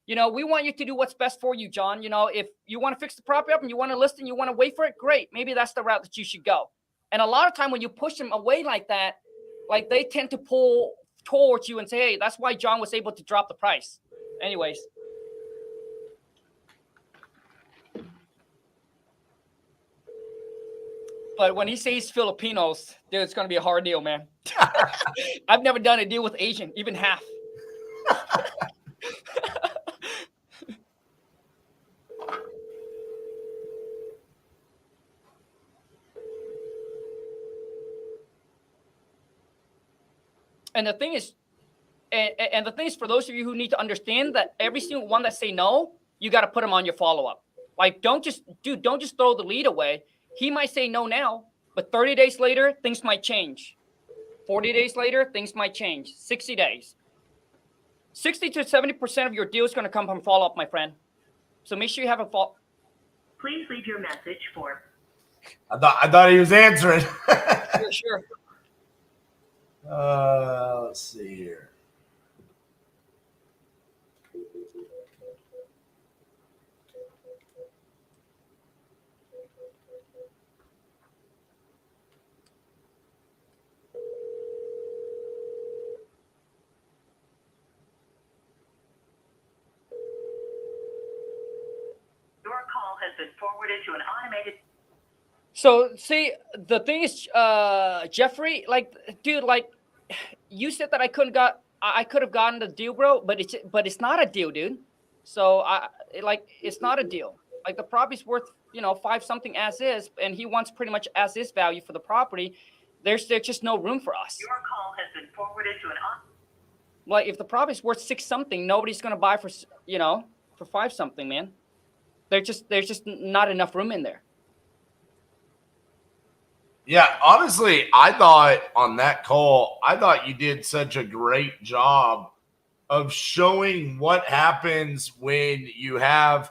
You know, we want you to do what's best for you, John. You know, if you want to fix the property up and you want to list and you want to wait for it, great. Maybe that's the route that you should go. And a lot of time when you push them away like that, like they tend to pull towards you and say, hey, that's why John was able to drop the price. Anyways. But when he says Filipinos, dude, it's going to be a hard deal, man. I've never done a deal with Asian, even half. And the thing is, and the thing is, for those of you who need to understand that every single one that say no, you got to put them on your follow-up. Like, don't just throw the lead away. He might say no now, but 30 days later, things might change. 40 days later, things might change. 60 days. 60 to 70% of your deal is going to come from follow-up, my friend. So make sure you have a follow. Please leave your message for. I thought he was answering. Sure. Let's see here. Your call has been forwarded to an automated. So see, the thing is, Jeffrey, like, dude, like, you said that I could have gotten the deal, bro, but it's not a deal, dude. So it's not a deal. Like the property's worth, 5 something as is, and he wants pretty much as is value for the property. There's just no room for us. Your call has been forwarded to an. Like if the property's worth 6 something, nobody's gonna buy for 5 something, man. There's just not enough room in there. Yeah, honestly, I thought on that call, you did such a great job of showing what happens when you have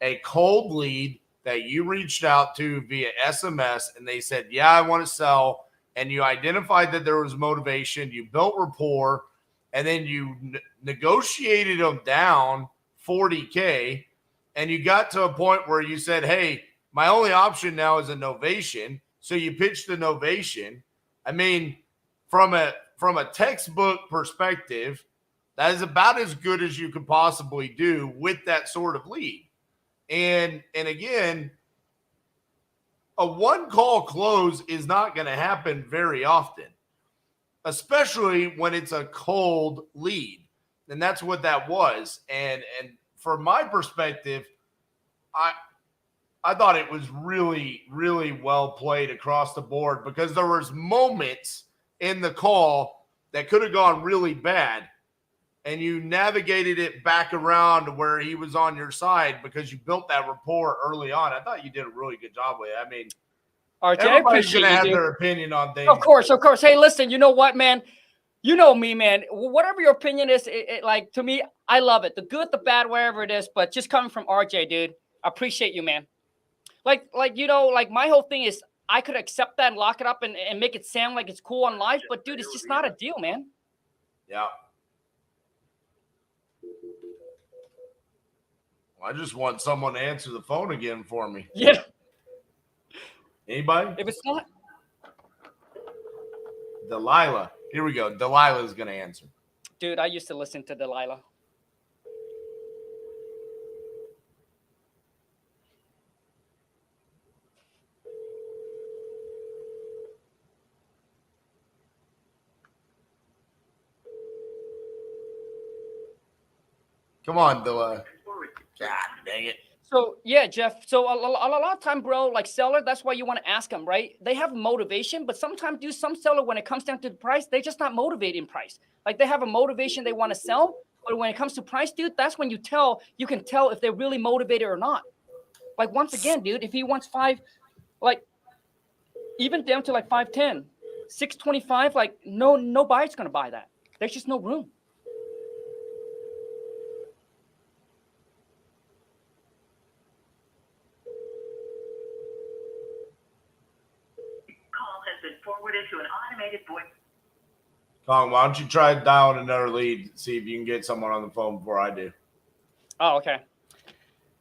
a cold lead that you reached out to via SMS and they said, yeah, I want to sell. And you identified that there was motivation, you built rapport, and then you negotiated them down $40K. And you got to a point where you said, hey, my only option now is a novation. So you pitched the novation. I mean, from a textbook perspective, that is about as good as you could possibly do with that sort of lead. And again, a one call close is not going to happen very often, especially when it's a cold lead. And that's what that was. And from my perspective, I thought it was really, really well played across the board because there was moments in the call that could have gone really bad, and you navigated it back around to where he was on your side because you built that rapport early on. I thought you did a really good job with it. I mean, RJ, everybody's going to have their opinion on things. Of course. Hey, listen, you know what, man? You know me, man. Whatever your opinion is, like to me, I love it. The good, the bad, wherever it is. But just coming from RJ, dude, I appreciate you, man. Like my whole thing is I could accept that and lock it up and make it sound like it's cool on live, but dude, it's just not a deal, man. Yeah. Well, I just want someone to answer the phone again for me. Yeah. Anybody? If it's not. Delilah. Here we go. Delilah's going to answer. Dude, I used to listen to Delilah. Come on, Dilla. God dang it. So yeah, Jeff. So a lot of time, bro, like seller, that's why you want to ask them, right? They have motivation, but sometimes, dude, some seller, when it comes down to the price, they're just not motivated in price. Like they have a motivation, they want to sell, but when it comes to price, dude, that's when you can tell if they're really motivated or not. Like once again, dude, if he wants 5, like even down to like 510, 625, like no buyer's gonna buy that. There's just no room. Call has been forwarded to an automated voice. Khang, why don't you try dialing another lead, see if you can get someone on the phone before I do. Oh, okay.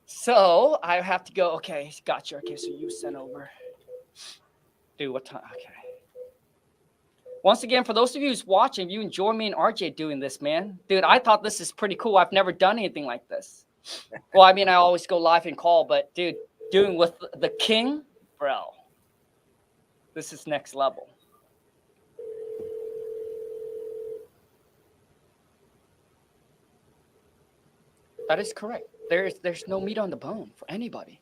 So I have to go. Okay, gotcha. Okay, so you sent over. Dude, what time? Okay. Once again, for those of you who's watching, you enjoy me and RJ doing this, man. Dude, I thought this is pretty cool. I've never done anything like this. Well, I mean, I always go live and call, but dude, doing with the king, bro, this is next level. That is correct. There's no meat on the bone for anybody.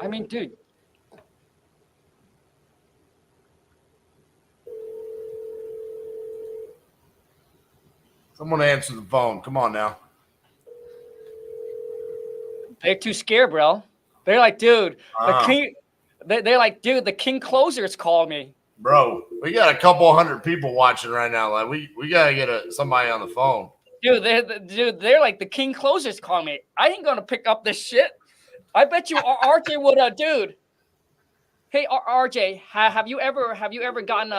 I mean, dude. Someone answer the phone. Come on now. They're too scared, bro. They're like, dude, the king. They're like, dude, the king closers called me. Bro, we got a couple hundred people watching right now. Like we gotta get somebody on the phone. Dude, they're like, the king closers call me. I ain't gonna pick up this shit. I bet you RJ would, dude. Hey, RJ, have you ever gotten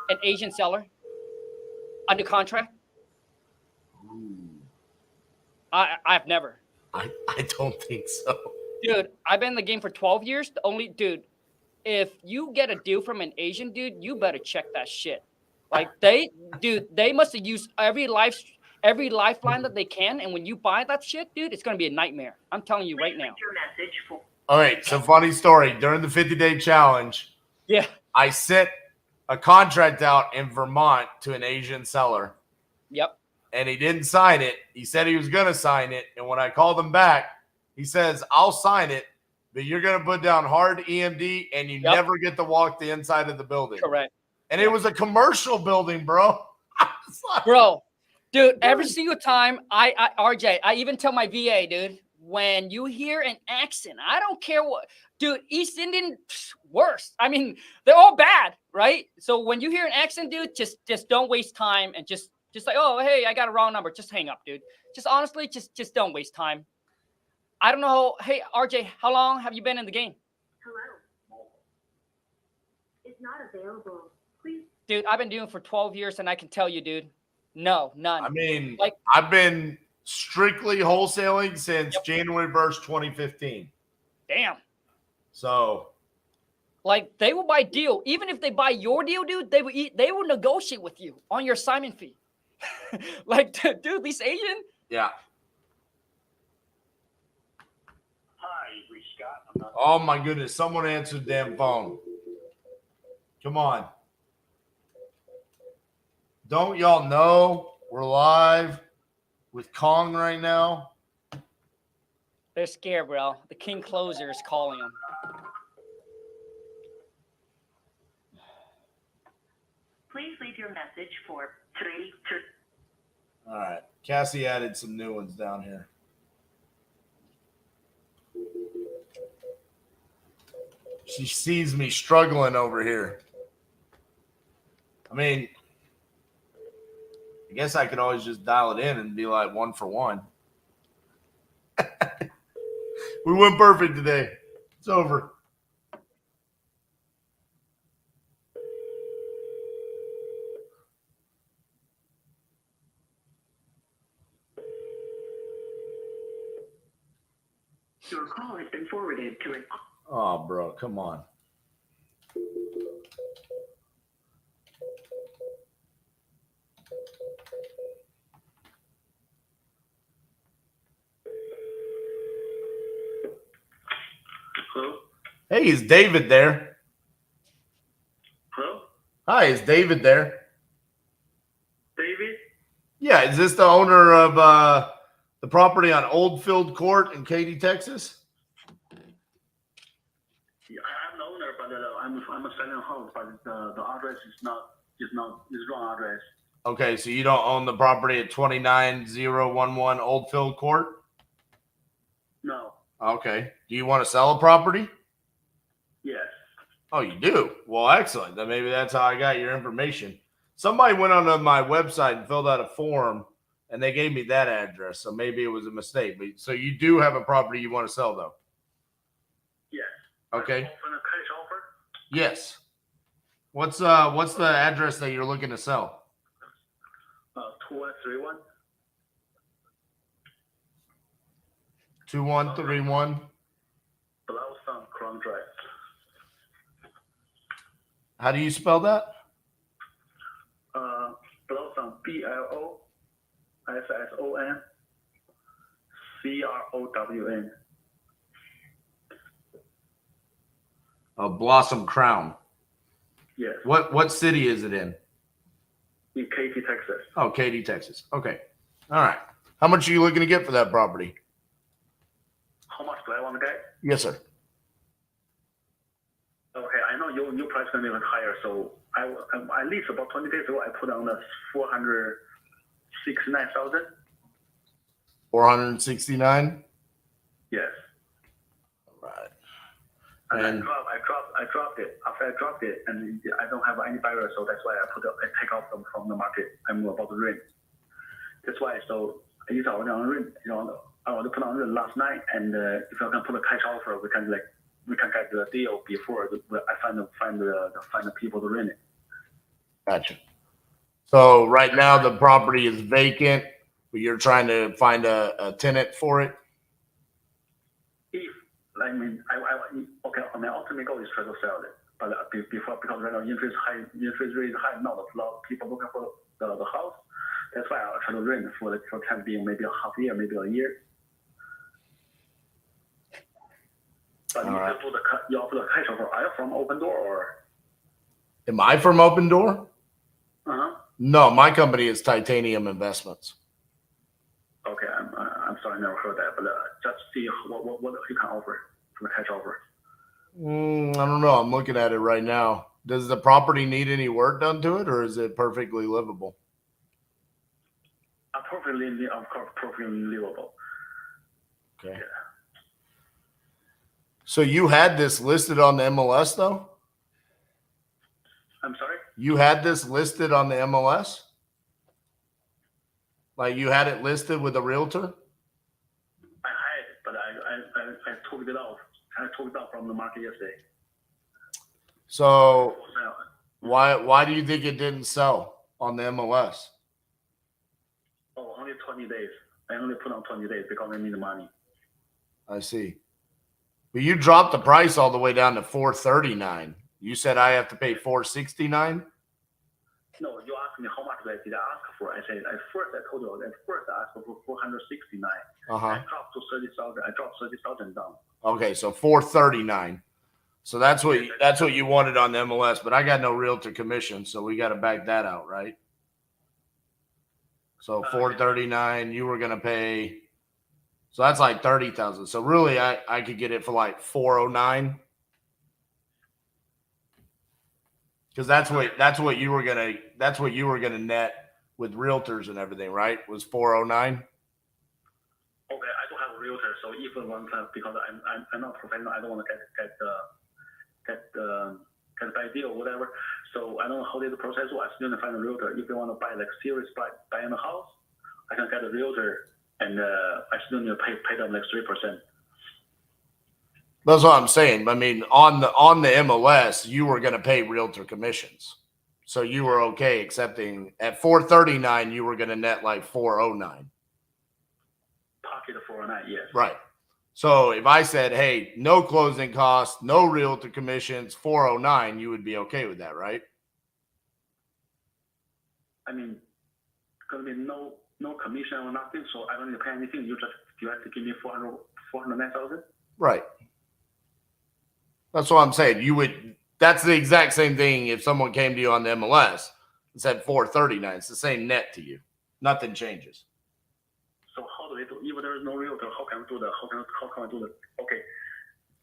an Asian seller under contract? I've never. I don't think so. Dude, I've been in the game for 12 years. Dude, if you get a deal from an Asian dude, you better check that shit. Like they must have used every lifeline that they can, and when you buy that shit, dude, it's gonna be a nightmare. I'm telling you right now. All right, so funny story. During the 50-day challenge, Yeah. I sent a contract out in Vermont to an Asian seller. Yep. And he didn't sign it. He said he was gonna sign it, and when I called him back, he says, "I'll sign it, but you're gonna put down hard EMD, and you never get to walk the inside of the building." Correct. And it was a commercial building, bro. Bro, dude, every single time RJ, I even tell my VA, dude, when you hear an accent, I don't care what, dude, East Indian, worse. I mean, they're all bad, right? So when you hear an accent, dude, just don't waste time and just like, oh, hey, I got a wrong number. Just hang up, dude. Just honestly, just don't waste time. I don't know. Hey, RJ, how long have you been in the game? Hello. It's not available. Please. Dude, I've been doing it for 12 years, and I can tell you, dude, no, none. I mean, like, I've been strictly wholesaling since January 1st, 2015. Damn. So, like, they will buy deal. Even if they buy your deal, dude, they will negotiate with you on your assignment fee. Like, dude, these Asian. yeah. Hi, you've reached Scott. Oh my goodness! Someone answered the damn phone. Come on. Don't y'all know we're live with Khang right now? They're scared, bro. The king closer is calling them. Please leave your message for 3. All right. Cassie added some new ones down here. She sees me struggling over here. I mean, I guess I could always just dial it in and be like 1 for 1. We went perfect today. It's over. Your call has been forwarded to an. Oh, bro, come on. Hello? Hey, is David there? Hello? Hi, is David there? David? Yeah, is this the owner of the property on Oldfield Court in Katy, Texas? Yeah, I'm the owner, but I'm selling a house, but the address is wrong address. Okay, so you don't own the property at 29011 Oldfield Court? No. Okay. Do you want to sell a property? Yes. Oh, you do? Well, excellent. Then maybe that's how I got your information. Somebody went onto my website and filled out a form, and they gave me that address. So maybe it was a mistake. But so you do have a property you want to sell, though? Yes. Okay. Open a cash offer? Yes. What's the address that you're looking to sell? 2131. 2131. Blossom Crown Drive. How do you spell that? Blossom, BLOSSON CROWN. Blossom Crown. Yes. What city is it in? In Katy, Texas. Oh, Katy, Texas. Okay. All right. How much are you looking to get for that property? How much do I want to get? Yes, sir. Okay, I know your price is going to be even higher, so I at least about 20 days ago, I put on the 469,000. 469. Yes. Right. And And- I dropped it. After I dropped it, and I don't have any buyers, so that's why I take off them from the market. I'm about to rent. That's why. So I used to on rent. I want to put on rent last night, and if I can put a cash offer, we can get the deal before I find the people to rent it. Gotcha. So right now the property is vacant, but you're trying to find a tenant for it. If I mean, okay, my ultimate goal is try to sell it, but before because right now interest rate is high, not a lot of people looking for the house. That's why I'll try to rent for time being, maybe a half year, maybe a year. But All right. you offer the cash offer. Are you from Open Door or? Am I from Open Door? Uh-huh. No, my company is Titanium Investments. Okay, I'm sorry, I never heard that, but just see what you can offer from the cash offer. I don't know. I'm looking at it right now. Does the property need any work done to it, or is it perfectly livable? Perfectly livable. Okay. Yeah. So you had this listed on the MLS, though? I'm sorry? You had this listed on the MLS? Like you had it listed with a realtor? I had it, but I took it off. I took it off from the market yesterday. So why do you think it didn't sell on the MLS? Oh, only 20 days. I only put on 20 days because I need the money. I see. But you dropped the price all the way down to $439. You said I have to pay $469? No, you asked me how much did I ask for. I said I told you at first I asked for 469. Uh-huh. I dropped to 30,000. I dropped 30,000 down. Okay, so $439. So that's what you wanted on the MLS, but I got no realtor commission, so we got to back that out, right? So $439, you were gonna pay. So that's like $30,000. So really, I could get it for like $409. Because that's what you were gonna net with realtors and everything, right? Was $409. Okay, I don't have a realtor, so even one time because I'm not professional, I don't want to get bad deal or whatever. So I don't know how the process was. I still find a realtor. If you want to buy like serious buying a house, I can get a realtor, and I still need to pay them like 3%. That's what I'm saying. I mean, on the MLS, you were gonna pay realtor commissions, so you were okay accepting at $439. You were gonna net like $409. Pocket 409, yes. Right. So if I said, hey, no closing costs, no realtor commissions, $409, you would be okay with that, right? I mean, gonna be no commission or nothing, so I don't need to pay anything. You have to give me 409,000. Right. That's what I'm saying. You would. That's the exact same thing if someone came to you on the MLS and said 439. It's the same net to you. Nothing changes. So how do they do? If there is no realtor, how can we do that? How can I do that? Okay.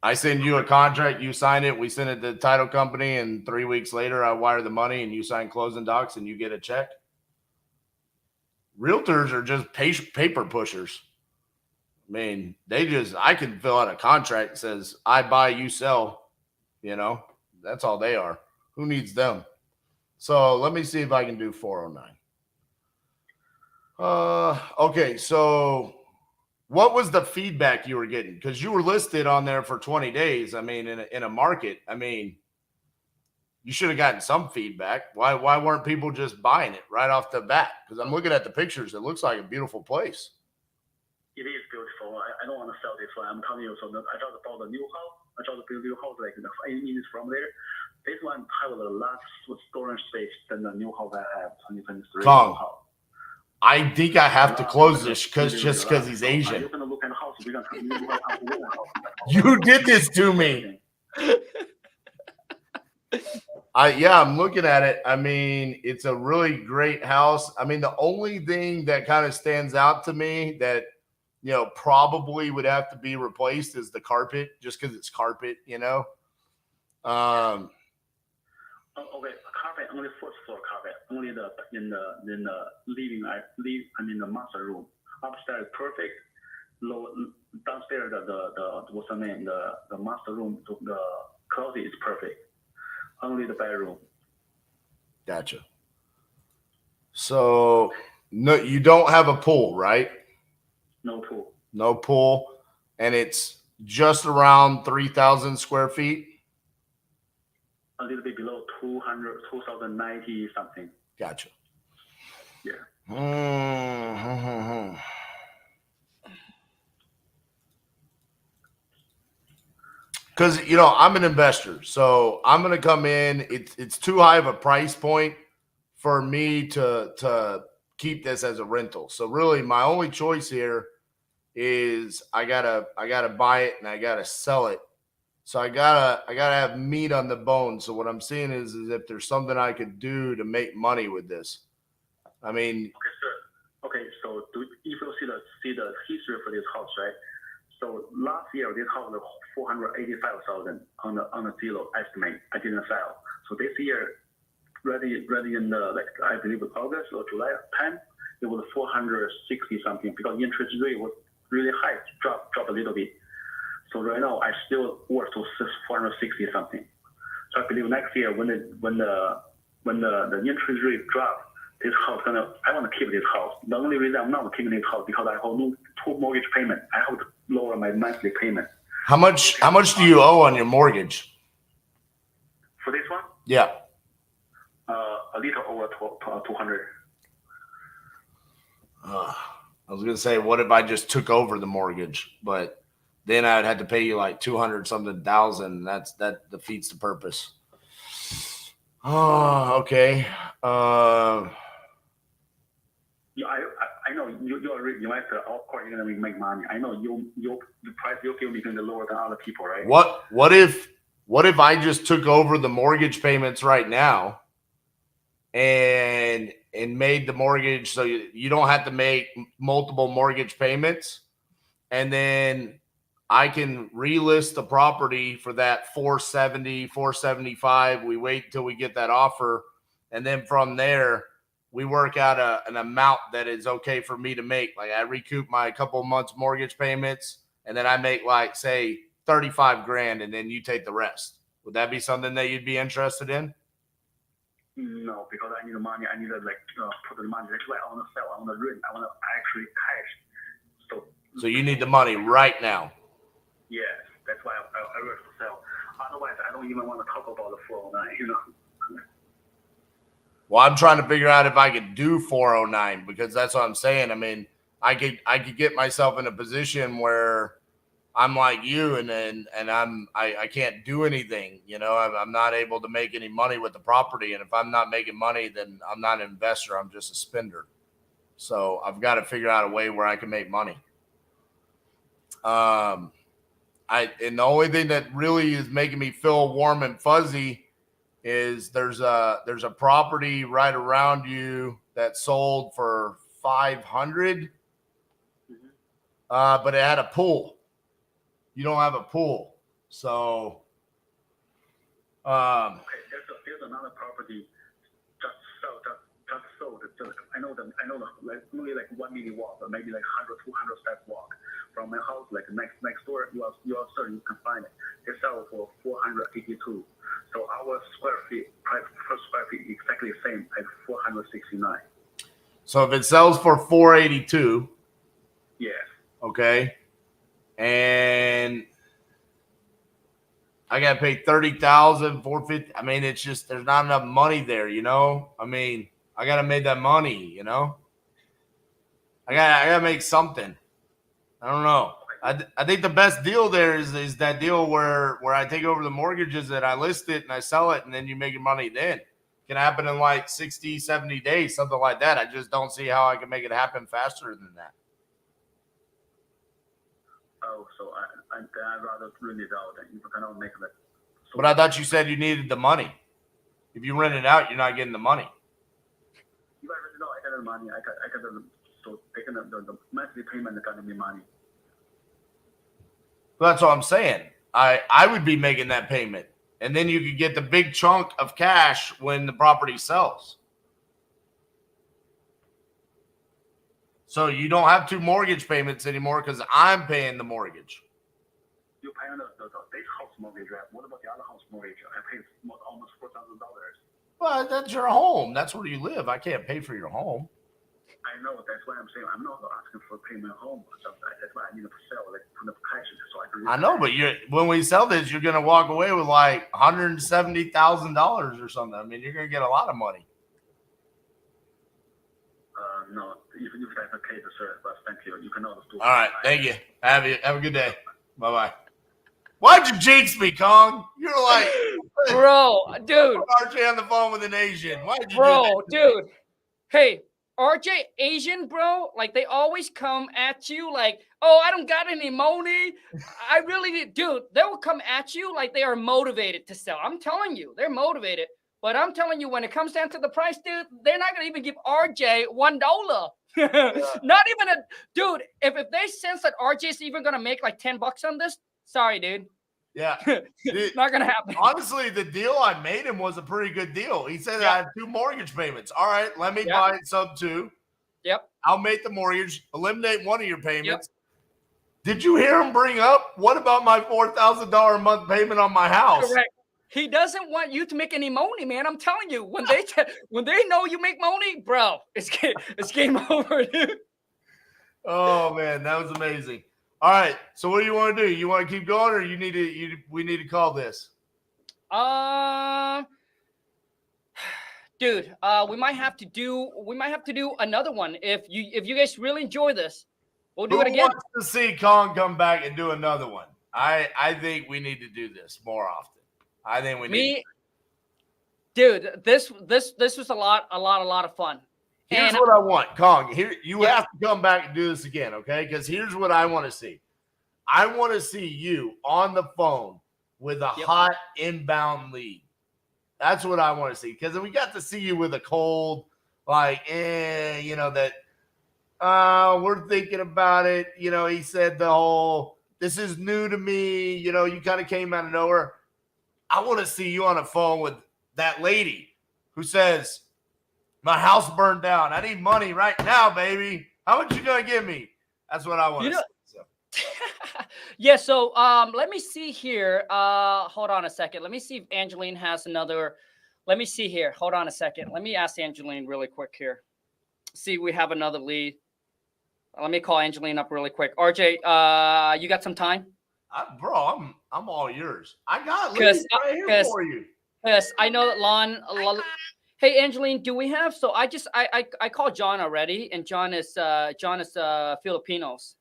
I send you a contract, you sign it, we send it to the title company, and 3 weeks later I wire the money and you sign closing docs and you get a check. Realtors are just paper pushers. I mean, I can fill out a contract that says I buy, you sell, that's all they are. Who needs them? So let me see if I can do 409. Okay. So what was the feedback you were getting? Because you were listed on there for 20 days. I mean, in a market, you should have gotten some feedback. Why weren't people just buying it right off the bat? Because I'm looking at the pictures. It looks like a beautiful place. It is beautiful. I don't want to sell this one. I'm telling you. So I just bought a new house. I just built a new house like 8 minutes from there. This one has a lot of storage space than the new house I have, 2023. Khang, I think I have to close this because he's Asian. You're gonna look at the house. We're gonna You did this to me. I'm looking at it. I mean, it's a really great house. I mean, the only thing that kind of stands out to me that probably would have to be replaced is the carpet, just because it's carpet. Okay, carpet only first floor carpet, only in the living. The master room. Upstairs perfect. Downstairs the what's the name? The master room. The closet is perfect. Only the bedroom. Gotcha. So no, you don't have a pool, right? No pool. No pool, and it's just around 3,000 square feet. A little bit below 2,090 something. Gotcha. Yeah. Because I'm an investor, so I'm gonna come in. It's too high of a price point for me to keep this as a rental. So really, my only choice here is I gotta buy it and I gotta sell it. So I gotta have meat on the bone. So what I'm seeing is if there's something I could do to make money with this. I mean, okay, sir. Okay, so if you see the history for this house, right? So last year this house was 485,000 on the zero estimate. I didn't sell. So this year, ready in the I believe August or July time, it was 460 something because interest rate was really high, drop a little bit. So right now I still worth to 460 something. So I believe next year when the interest rate drop, this house I want to keep this house. The only reason I'm not keeping this house because I have no 2 mortgage payment. I have to lower my monthly payment. How much do you owe on your mortgage? For this one? Yeah. A little over 200. I was gonna say, what if I just took over the mortgage, but then I'd have to pay you like 200 something thousand. That defeats the purpose. Oh, okay. Yeah, I know you're an investor. Of course, you're gonna make money. I know the price you give me is gonna be lower than other people, right? What if I just took over the mortgage payments right now, and made the mortgage so you don't have to make multiple mortgage payments, and then I can relist the property for that 470, 475. We wait until we get that offer, and then from there we work out an amount that is okay for me to make. Like I recoup my couple months mortgage payments, and then I make like say 35 grand, and then you take the rest. Would that be something that you'd be interested in? No, because I need the money. I need to put the money. That's why I want to sell. I want to rent. I want to actually cash. So you need the money right now. Yes, that's why I want to sell. Otherwise, I don't even want to talk about the 409. Well, I'm trying to figure out if I could do 409 because that's what I'm saying. I mean, I could get myself in a position where I'm like you, and I can't do anything. I'm not able to make any money with the property, and if I'm not making money, then I'm not an investor. I'm just a spender. So I've got to figure out a way where I can make money. and the only thing that really is making me feel warm and fuzzy is there's a property right around you that sold for 500, but it had a pool. You don't have a pool, so Okay, there's another property just sold. I know them. Like only like 1 minute walk, or maybe like 100, 200 steps walk from my house. Like next door, you are certain you can find it. They sell for 482. So our square feet price per square feet exactly the same at 469. So if it sells for 482, Yes. okay, and I gotta pay 30,000, 450. I mean, it's just there's not enough money there, you know. I mean, I gotta make that money, you know. I gotta make something. I don't know. I think the best deal there is that deal where I take over the mortgages and I list it and I sell it and then you make your money then. It can happen in like 60, 70 days, something like that. I just don't see how I can make it happen faster than that. Oh, so I'd rather rent it out and you cannot make that. So But I thought you said you needed the money. If you rent it out, you're not getting the money. if I rent it out, I get the money. I get the so they can the monthly payment got me money. That's what I'm saying. I would be making that payment. And then you could get the big chunk of cash when the property sells. So you don't have 2 mortgage payments anymore because I'm paying the mortgage. You pay on the big house mortgage, right? What about the other house mortgage? I paid almost $4,000. Well, that's your home. That's where you live. I can't pay for your home. I know. That's why I'm saying I'm not asking for payment home or something. That's why I need to sell, like put up cash so I can. I know, but when we sell this, you're gonna walk away with like $170,000 or something. I mean, you're gonna get a lot of money. No, even if that's okay, sir. But thank you. You can always do. All right, thank you. Have a good day. Bye bye. Why'd you jinx me, Khang? You're like, Bro, dude. RJ on the phone with an Asian. Why'd you do Bro, that? dude. Hey, RJ Asian, bro, like they always come at you like, oh, I don't got any money. I really need, dude, they will come at you like they are motivated to sell. I'm telling you, they're motivated. But I'm telling you, when it comes down to the price, dude, they're not going to even give RJ $1. Not even a, dude, if they sense that RJ is even going to make like $10 on this, sorry, dude. Yeah. Not going to happen. Honestly, the deal I made him was a pretty good deal. He said I had 2 mortgage payments. All right, let me buy it sub 2. Yep. I'll make the mortgage, eliminate one of your payments. Yep. Did you hear him bring up, what about my $4,000 a month payment on my house? Correct. He doesn't want you to make any money, man. I'm telling you, when they know you make money, bro, it's game over, dude. Oh man, that was amazing. All right, so what do you want to do? You want to keep going, or we need to call this? Dude, we might have to do another one if you guys really enjoy this. We'll do it again. Who wants to see Khang come back and do another one? I think we need to do this more often. I think we need. Dude, this was a lot of fun. Here's what I want, Khang. Here, you have to come back and do this again, okay? Because here's what I want to see. I want to see you on the phone with a hot inbound lead. That's what I want to see. Because we got to see you with a cold, like, that. We're thinking about it. You know, he said the whole, this is new to me. You know, you kind of came out of nowhere. I want to see you on the phone with that lady who says, my house burned down. I need money right now, baby. How much you going to give me? That's what I want to see. So. Yeah, so let me see here. Hold on a second. Let me see if Angeline has another. Let me see here. Hold on a second. Let me ask Angeline really quick here. See if we have another lead. Let me call Angeline up really quick. RJ, you got some time? Bro, I'm all yours. I got leads right here for you. Yes, I know that Lon. Hey, Angeline, do we have? So I called John already, and John is Filipinos.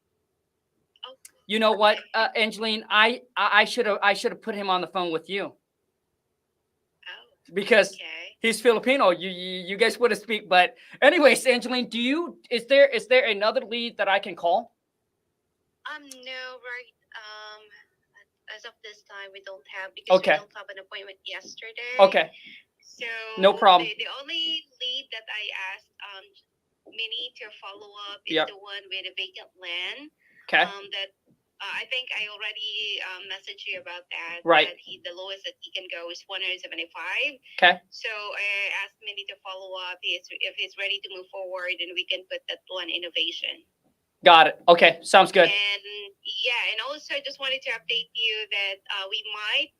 Oh. You know what, Angeline? I should have put him on the phone with you. Oh. Because he's Filipino. You guys wouldn't speak, but anyways, Angeline, is there another lead that I can call? No, right. as of this time, we don't have because Okay. we don't have an appointment yesterday. Okay. So No problem. The only lead that I asked Minnie to follow up is Yep. the one with the vacant land. Okay. That I think I already messaged you about that. Right. That the lowest that he can go is 175. Okay. So I asked Minnie to follow up if he's ready to move forward, and we can put that one innovation. Got it. Okay. Sounds good. And yeah, and also I just wanted to update you that we might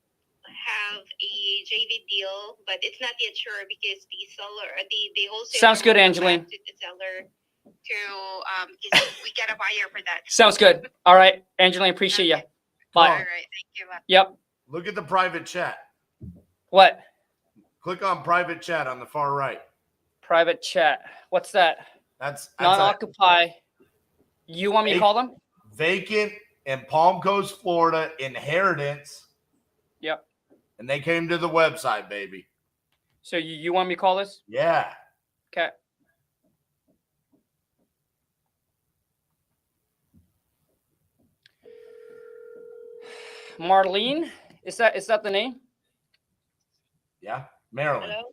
have a JV deal, but it's not yet sure because the seller, the wholesaler. Sounds good, will come Angeline. back to the seller to because we got a buyer for that. Sounds good. All right, Angeline, appreciate you. Okay. Bye. All right, thank you. Bye. Yep. Look at the private chat. What? Click on private chat on the far right. Private chat. What's that? That's Non-occupy. You want me to call them? vacant in Palm Coast, Florida, inheritance. Yep. And they came to the website, baby. So you want me to call this? Yeah. Okay. Marlene, is that the name? Yeah. Maryland. Hello,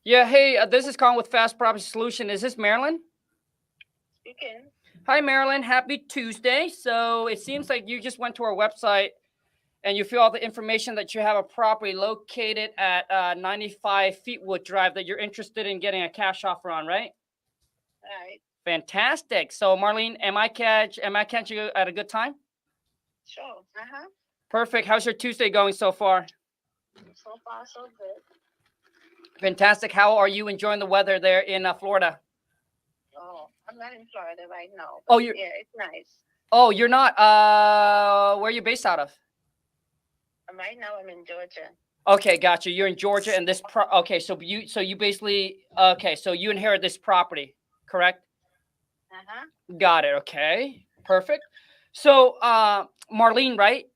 Yeah. Hey, this is Khang with Fast Property Solution. Is this Marilyn? you can. Hi, Marilyn. Happy Tuesday. So it seems like you just went to our website and you fill out the information that you have a property located at 95 Feetwood Drive that you're interested in getting a cash offer on, right? All right, Fantastic. So, Marlene, am I catching you at a good time? sure. Perfect. How's your Tuesday going so far? So far, so good. Fantastic. How are you enjoying the weather there in Florida? Oh, I'm not in Florida right now. Oh, you're. Yeah, it's nice. Oh, you're not. Where are you based out of? Right now, I'm in Georgia. Okay, gotcha. You're in Georgia, and this. Okay, so you basically. Okay, so you inherit this property, correct? Got it. Okay, perfect. So, Marlene, right?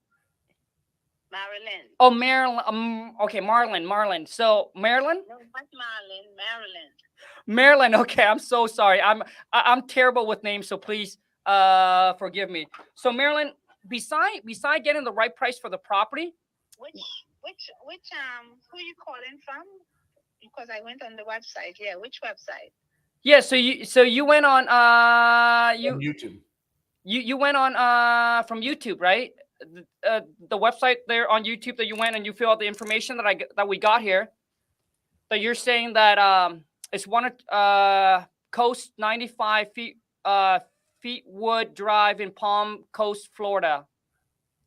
Maryland. Oh, Marilyn. Okay, Marlon. So, Marilyn. No, not Maryland. Maryland. Marilyn. Okay, I'm so sorry. I'm terrible with names, so please forgive me. So, Marilyn, beside getting the right price for the property. Which who you calling from? Because I went on the website. Yeah, which website? Yeah, so you went on On YouTube. You went on from YouTube, right? The website there on YouTube that you went and you fill out the information that we got here. That you're saying that it's one Coast 95 Feetwood Drive in Palm Coast, Florida,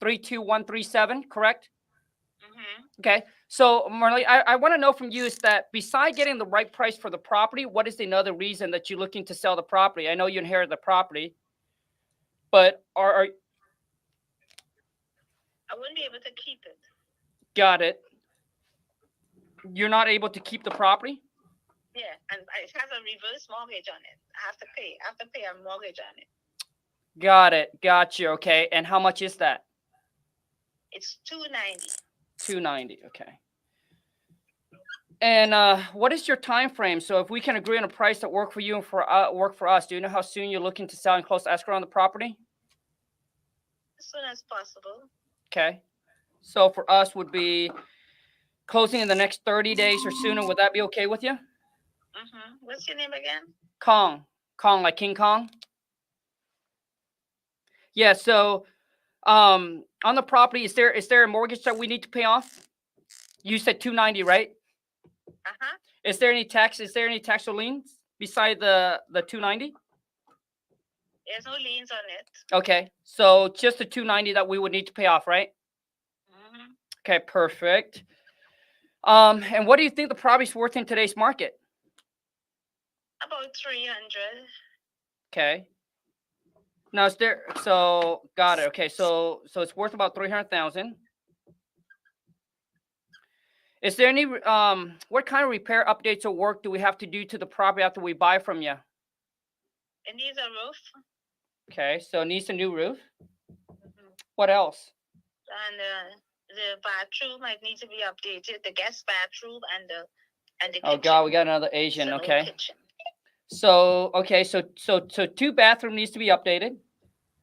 32137, correct? Okay. So, Marley, I want to know from you is that beside getting the right price for the property, what is another reason that you're looking to sell the property? I know you inherited the property, but are I wouldn't be able to keep it. got it. You're not able to keep the property? Yeah, and it has a reverse mortgage on it. I have to pay a mortgage on it. Got it. Got you. Okay. And how much is that? It's $290. $290. Okay. And what is your time frame? So if we can agree on a price that work for you and work for us, do you know how soon you're looking to sell and close escrow on the property? As soon as possible. Okay. So for us would be closing in the next 30 days or sooner. Would that be okay with you? What's your name again? Khang, like King Kong. Yeah. So on the property, is there a mortgage that we need to pay off? You said $290, right? Is there any tax or liens beside the $290? There's no liens on it. Okay, so just the $290 that we would need to pay off, right? Okay, perfect. And what do you think the property's worth in today's market? About 300. Okay. Now is there? So got it. Okay, so it's worth about 300,000. Is there any what kind of repair, updates, or work do we have to do to the property after we buy from you? It needs a roof. Okay, so it needs a new roof. What else? And the bathroom might need to be updated. The guest bathroom and the Oh kitchen. God, we got another Asian. So Okay. kitchen. So okay, so 2 bathroom needs to be updated.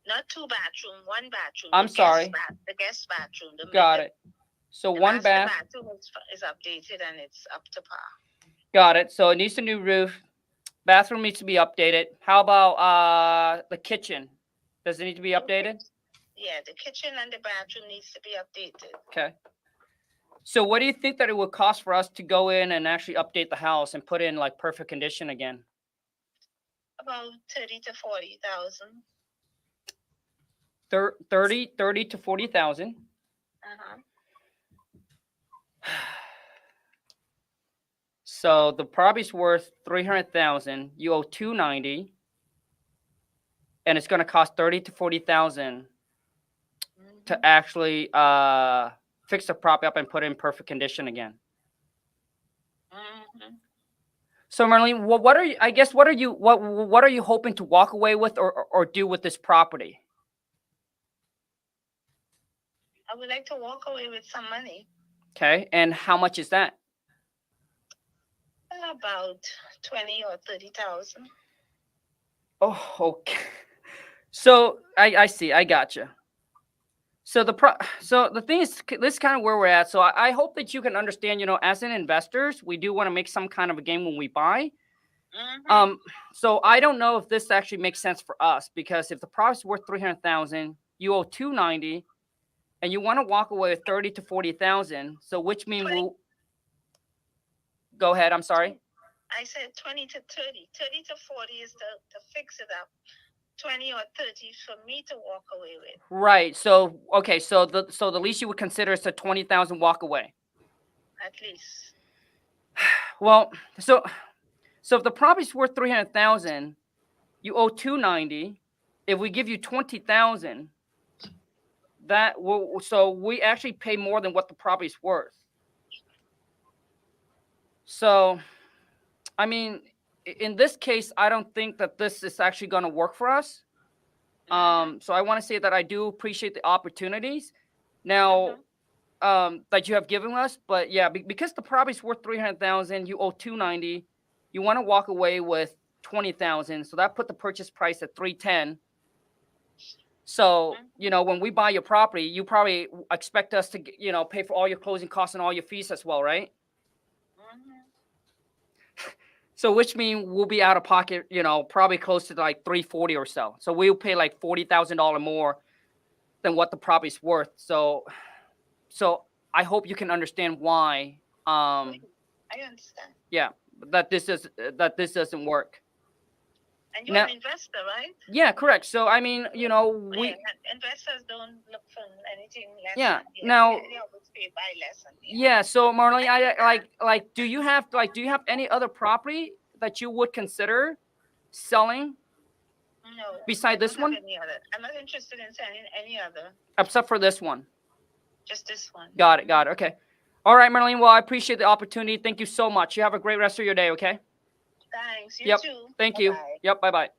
Not 2 bathroom, 1 bathroom. I'm sorry. The guest bathroom. Got it. So the one master bath. bathroom is updated and it's up to par. Got it. So it needs a new roof. Bathroom needs to be updated. How about the kitchen? Does it need to be updated? Yeah, the kitchen and the bathroom needs to be updated. Okay. So what do you think that it would cost for us to go in and actually update the house and put it in like perfect condition again? About 30 to 40,000. 30 to 40,000. Uh-huh. So the property's worth 300,000. You owe 290, and it's going to cost 30 to 40,000 to actually fix the property up and put it in perfect condition again. Mm-hmm. So Marlene, what are you? I guess what are you hoping to walk away with or do with this property? I would like to walk away with some money. Okay, and how much is that? About 20 or 30,000. Oh, okay. So I see. I gotcha. So the thing is, this is kind of where we're at. So I hope that you can understand. You know, as an investors, we do want to make some kind of a gain when we buy. Mm-hmm. So I don't know if this actually makes sense for us, because if the property's worth 300,000, you owe 290, and you want to walk away with 30 to 40,000. So which means we'll go ahead. I'm sorry. I said 20 to 30. 30 to 40 is to fix it up. 20 or 30 for me to walk away with. Right. So okay. So the least you would consider is a 20,000 walk away. At least. Well, so if the property's worth 300,000, you owe 290. If we give you 20,000, that will, so we actually pay more than what the property's worth. So, I mean, in this case, I don't think that this is actually going to work for us. So I want to say that I do appreciate the opportunities now that you have given us. But yeah, because the property's worth 300,000, you owe 290. You want to walk away with 20,000. So that put the purchase price at 310. So, you know, when we buy your property, you probably expect us to, you know, pay for all your closing costs and all your fees as well, right? So which means we'll be out of pocket, you know, probably close to like 340 or so. So we'll pay like $40,000 more than what the property's worth. So I hope you can understand why. I understand. Yeah, that this doesn't work. And you're an investor, right? Yeah, correct. So I mean, you know, investors don't look for anything less. Yeah. Than Now. they always pay by less than Yeah. So Marlene, I like. Do you have any other property that you would consider selling? No. Beside this one? Any other. I'm not interested in selling any other. Except for this one. Just this one. Got it. Okay. All right, Marlene. Well, I appreciate the opportunity. Thank you so much. You have a great rest of your day. Okay. Thanks. You too. Thank you. Yep. Bye-bye.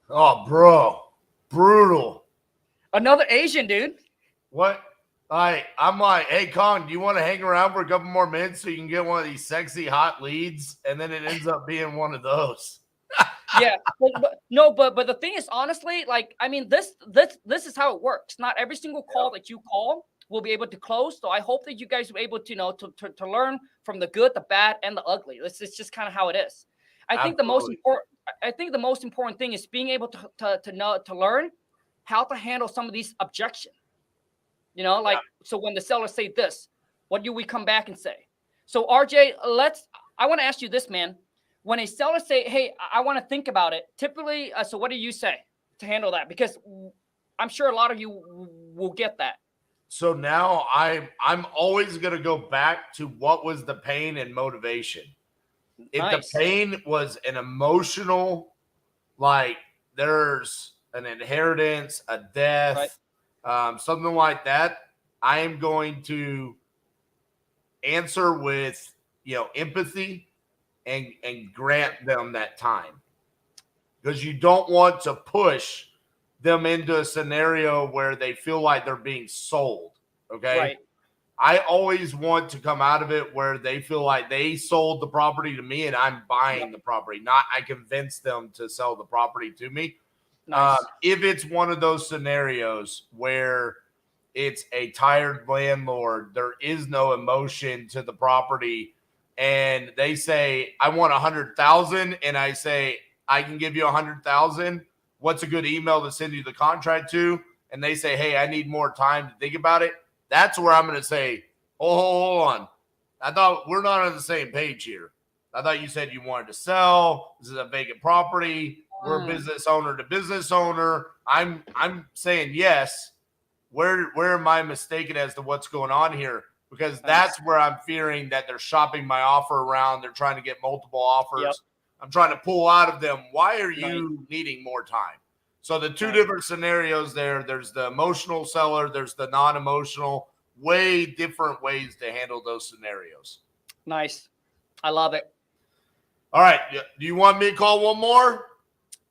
Oh, bro. Brutal. Another Asian dude. What? I'm like, hey, Khang, do you want to hang around for a couple more minutes so you can get one of these sexy hot leads? And then it ends up being one of those. Yeah. But the thing is, honestly, like, I mean, this is how it works. Not every single call that you call will be able to close. So I hope that you guys will be able to, you know, to learn from the good, the bad, and the ugly. It's just kind of how it is. I think the most important thing is being able to know, to learn how to handle some of these objections. You know, like, so when the sellers say this, what do we come back and say? So RJ, I want to ask you this, man. When a seller say, hey, I want to think about it, typically, so what do you say to handle that? Because I'm sure a lot of you will get that. So now I'm always going to go back to what was the pain and motivation. If the pain was an emotional, like there's an inheritance, a death, something like that, I am going to answer with, you know, empathy and grant them that time, because you don't want to push them into a scenario where they feel like they're being sold. Okay. Right. I always want to come out of it where they feel like they sold the property to me and I'm buying the property, not I convinced them to sell the property to me. Nice. If it's one of those scenarios where it's a tired landlord, there is no emotion to the property, and they say, I want 100,000, and I say, I can give you 100,000. What's a good email to send you the contract to? And they say, hey, I need more time to think about it. That's where I'm going to say, hold on. I thought we're not on the same page here. I thought you said you wanted to sell. This is a vacant property. We're business owner to business owner. I'm saying yes. Where am I mistaken as to what's going on here? Because that's where I'm fearing that they're shopping my offer around. They're trying to get multiple offers. Yep. I'm trying to pull out of them. Why are you needing more time? So the two different scenarios there, there's the emotional seller, there's the non-emotional, way different ways to handle those scenarios. Nice. I love it. All right. Do you want me to call one more?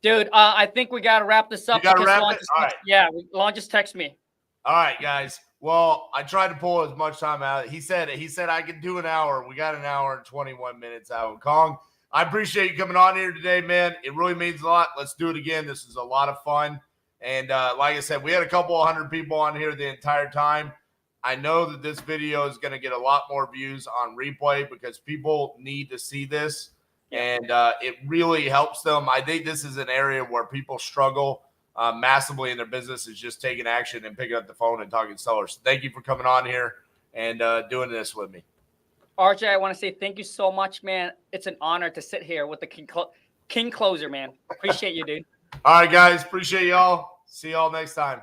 Dude, I think we got to wrap this up. You gotta wrap Lon it? just All right. Yeah, Lon just text me. All right, guys. Well, I tried to pull as much time out. He said I could do an hour. We got an hour and 21 minutes out of Khang. I appreciate you coming on here today, man. It really means a lot. Let's do it again. This is a lot of fun. And like I said, we had a couple 100 people on here the entire time. I know that this video is going to get a lot more views on replay because people need to see this. And it really helps them. I think this is an area where people struggle massively in their business, is just taking action and picking up the phone and talking to sellers. Thank you for coming on here and doing this with me. RJ, I want to say thank you so much, man. It's an honor to sit here with the King Closer, man. Appreciate you, dude. All right, guys. Appreciate y'all. See y'all next time.